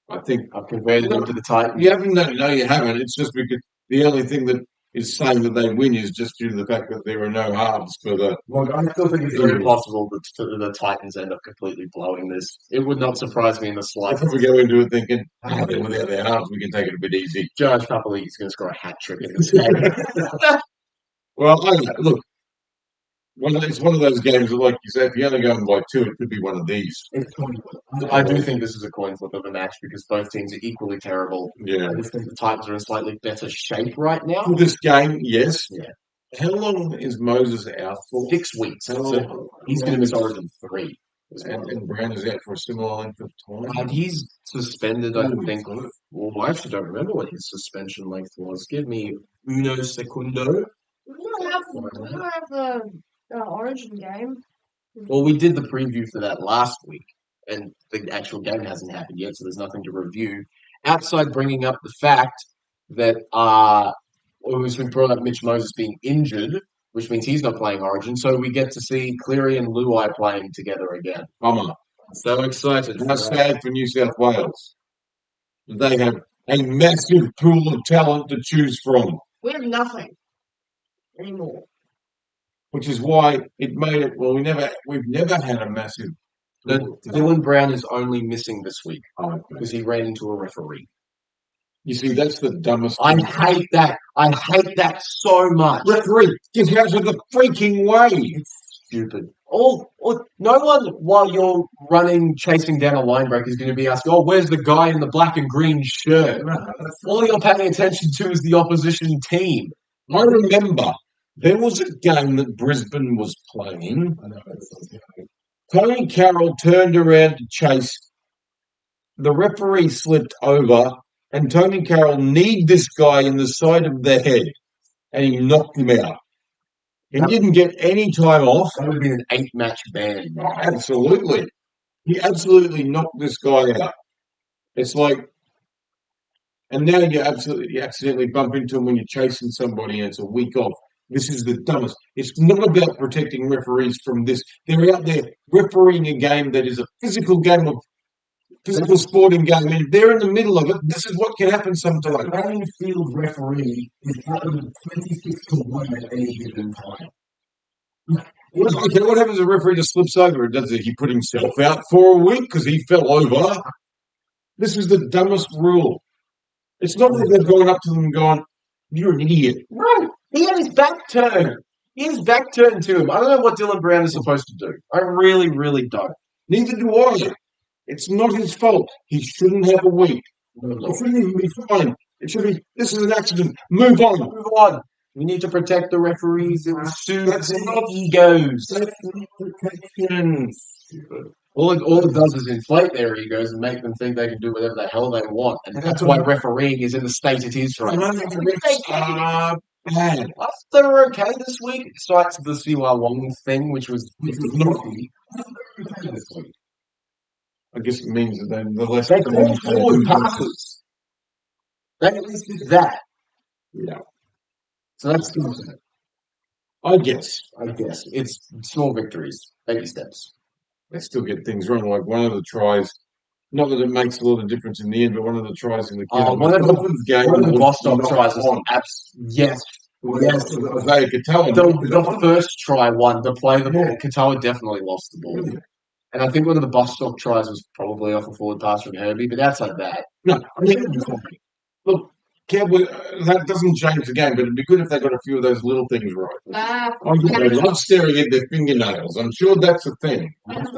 I've converted him to the Titans. You haven't? No, you haven't. It's just because the only thing that is saying that they win is just due to the fact that there are no halves for the. Well, I still think it's very possible that the Titans end up completely blowing this. It would not surprise me in the slightest. If we go into it thinking, without their halves, we can take it a bit easy. Judge Papali'i is going to score a hat trick in this game. Well, look. It's one of those games that, like you said, if you're only going by 2, it could be one of these. I do think this is a coin flip of a match because both teams are equally terrible. Yeah. I just think the Titans are in slightly better shape right now. For this game, yes. Yeah. How long is Moses out for? 6 weeks. So he's going to miss Origin 3. And Brown is out for a similar length of time. And he's suspended, I think. Well, I actually don't remember what his suspension length was. Give me uno segundo. We don't have the Origin game. Well, we did the preview for that last week, and the actual game hasn't happened yet, so there's nothing to review. Outside bringing up the fact that we brought up Mitch Moses being injured, which means he's not playing Origin, so we get to see Cleary and Luai playing together again. Bummer. So excited. How sad for New South Wales. They have a massive pool of talent to choose from. We have nothing anymore. Which is why it made it. Well, we've never had a massive. Dylan Brown is only missing this week because he ran into a referee. You see, that's the dumbest. I hate that. I hate that so much. Referee, get out of the freaking way. It's stupid. No one while you're chasing down a line break is going to be asking, where's the guy in the black and green shirt? All you're paying attention to is the opposition team. I remember. There was a game that Brisbane was playing. Tony Carroll turned around to chase. The referee slipped over, and Tony Carroll kneed this guy in the side of the head, and he knocked him out. He didn't get any time off. That would have been an 8-match ban. Oh, absolutely. He absolutely knocked this guy out. It's like, and now you accidentally bump into him when you're chasing somebody and it's a week off. This is the dumbest. It's not about protecting referees from this. They're out there refereeing a game that is a physical sporting game, and if they're in the middle of it, this is what can happen sometimes. Playing field referee is outnumbered 26-1 at any given time. What happens if a referee just slips over? Does he put himself out for a week because he fell over? This is the dumbest rule. It's not that they've gone up to them and gone, "You're an idiot." No. He had his back turned. He had his back turned to him. I don't know what Dylan Brown is supposed to do. I really, really don't. Neither do I. It's not his fault. He shouldn't have a week. It shouldn't even be fine. It should be, this is an accident. Move on. Move on. We need to protect the referees. It will soothe their egos. That's not protection. All it does is inflate their egos and make them think they can do whatever the hell they want. And that's why refereeing is in the state it is right now. Bad. I thought they were okay this week, besides the Siwa Wong thing, which was naughty. I guess it means that the less they call forward passes. They at least did that. Yeah. So that's good. I guess. It's small victories, baby steps. They still get things wrong. Like one of the tries, not that it makes a lot of difference in the end, but one of the tries in the game. One of the Bostock tries was yes. Yes. The first try won. The play, Katoa definitely lost the ball. Yeah. And I think one of the Bostock tries was probably off a forward pass from Herbie, but outside of that. No, I mean, look, Cowboys, that doesn't change the game, but it'd be good if they got a few of those little things right. They love staring at their fingernails. I'm sure that's a thing. That's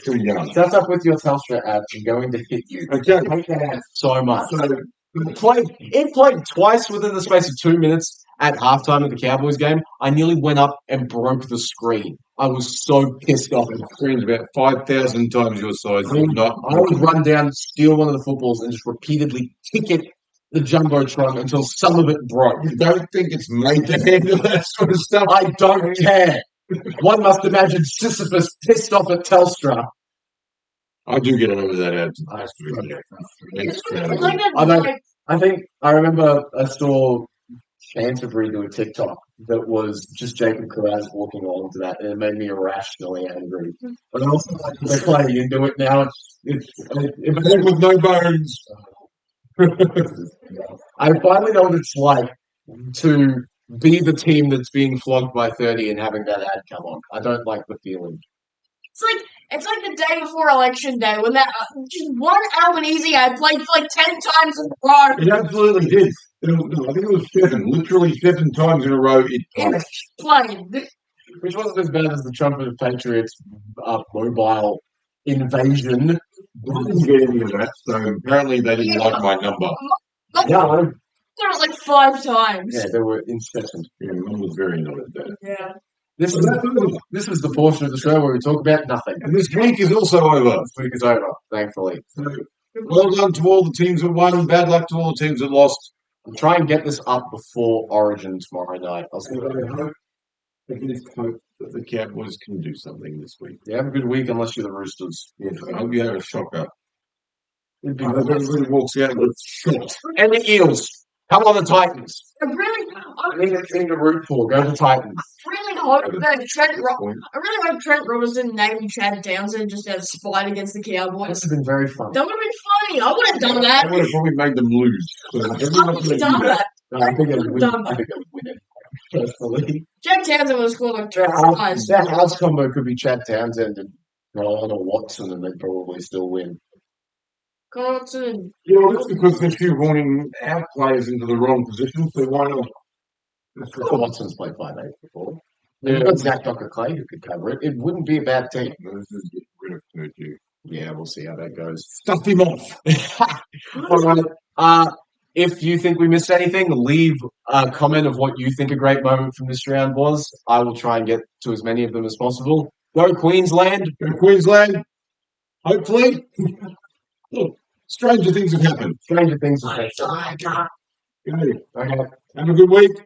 too young. Shut up with your Telstra ads. I'm going to hit you. Okay. I hate that ad so much. So, It played twice within the space of 2 minutes at halftime of the Cowboys game. I nearly went up and broke the screen. I was so pissed off. the screen's about 5,000 times your size. I would run down, steal one of the footballs, and just repeatedly kick it the jumbotron until some of it broke. You don't think it's made to handle that sort of stuff? I don't care. One must imagine Sisyphus pissed off at Telstra. I do get over that ad. I remember I saw Canterbury do a TikTok that was just Jacob Carraz walking along to that, and it made me irrationally angry. But I also like they're playing into it now. It's with no bones. I finally know what it's like to be the team that's being flogged by 30 and having that ad come on. I don't like the feeling. It's like the day before election day when that just one Albanese ad played for like 10 times in a row. It absolutely did. I think it was 7, literally 7 times in a row. It played. Which wasn't as bad as the Trump and Patriots mobile invasion. I didn't get any of that, so apparently they didn't like my number. Yeah, There was like 5 times. Yeah, they were incessant. Yeah, mine was very not at that. Yeah. This is the portion of the show where we talk about nothing. And this week is also over. This week is over, thankfully. So, well done to all the teams that won. Bad luck to all the teams that lost. I'll try and get this up before Origin tomorrow night. I hope that the Cowboys can do something this week. Yeah, have a good week unless you're the Roosters. Yes, I hope you have a shocker. I hope everybody walks out with shot. And the Eels. Come on, the Titans. I need a team to root for. Go to Titans. really hope that I really hope Trent Rivers didn't name Chad Townsend just out of spite against the Cowboys. This has been very fun. That would have been funny. I would have done that. I would have probably made them lose. So I would have done that. I think I would win it. Personally. Chad Townsend was scored like 2 times. That house combo could be Chad Townsend and Rowan or Watson, and they'd probably still win. Carlton. Yeah, well, that's because they're shoehorning our players into the wrong position, so why not? Watson's played 5'8" before. You've got Zach Docker-Clay who could cover it. It wouldn't be a bad team. Let's just get rid of Purdue. Yeah, we'll see how that goes. Stuff him off. All right. If you think we missed anything, leave a comment of what you think a great moment from this round was. I will try and get to as many of them as possible. Go Queensland. Go Queensland. Hopefully. Stranger things have happened. Stranger things have happened. Okay. Okay. Have a good week.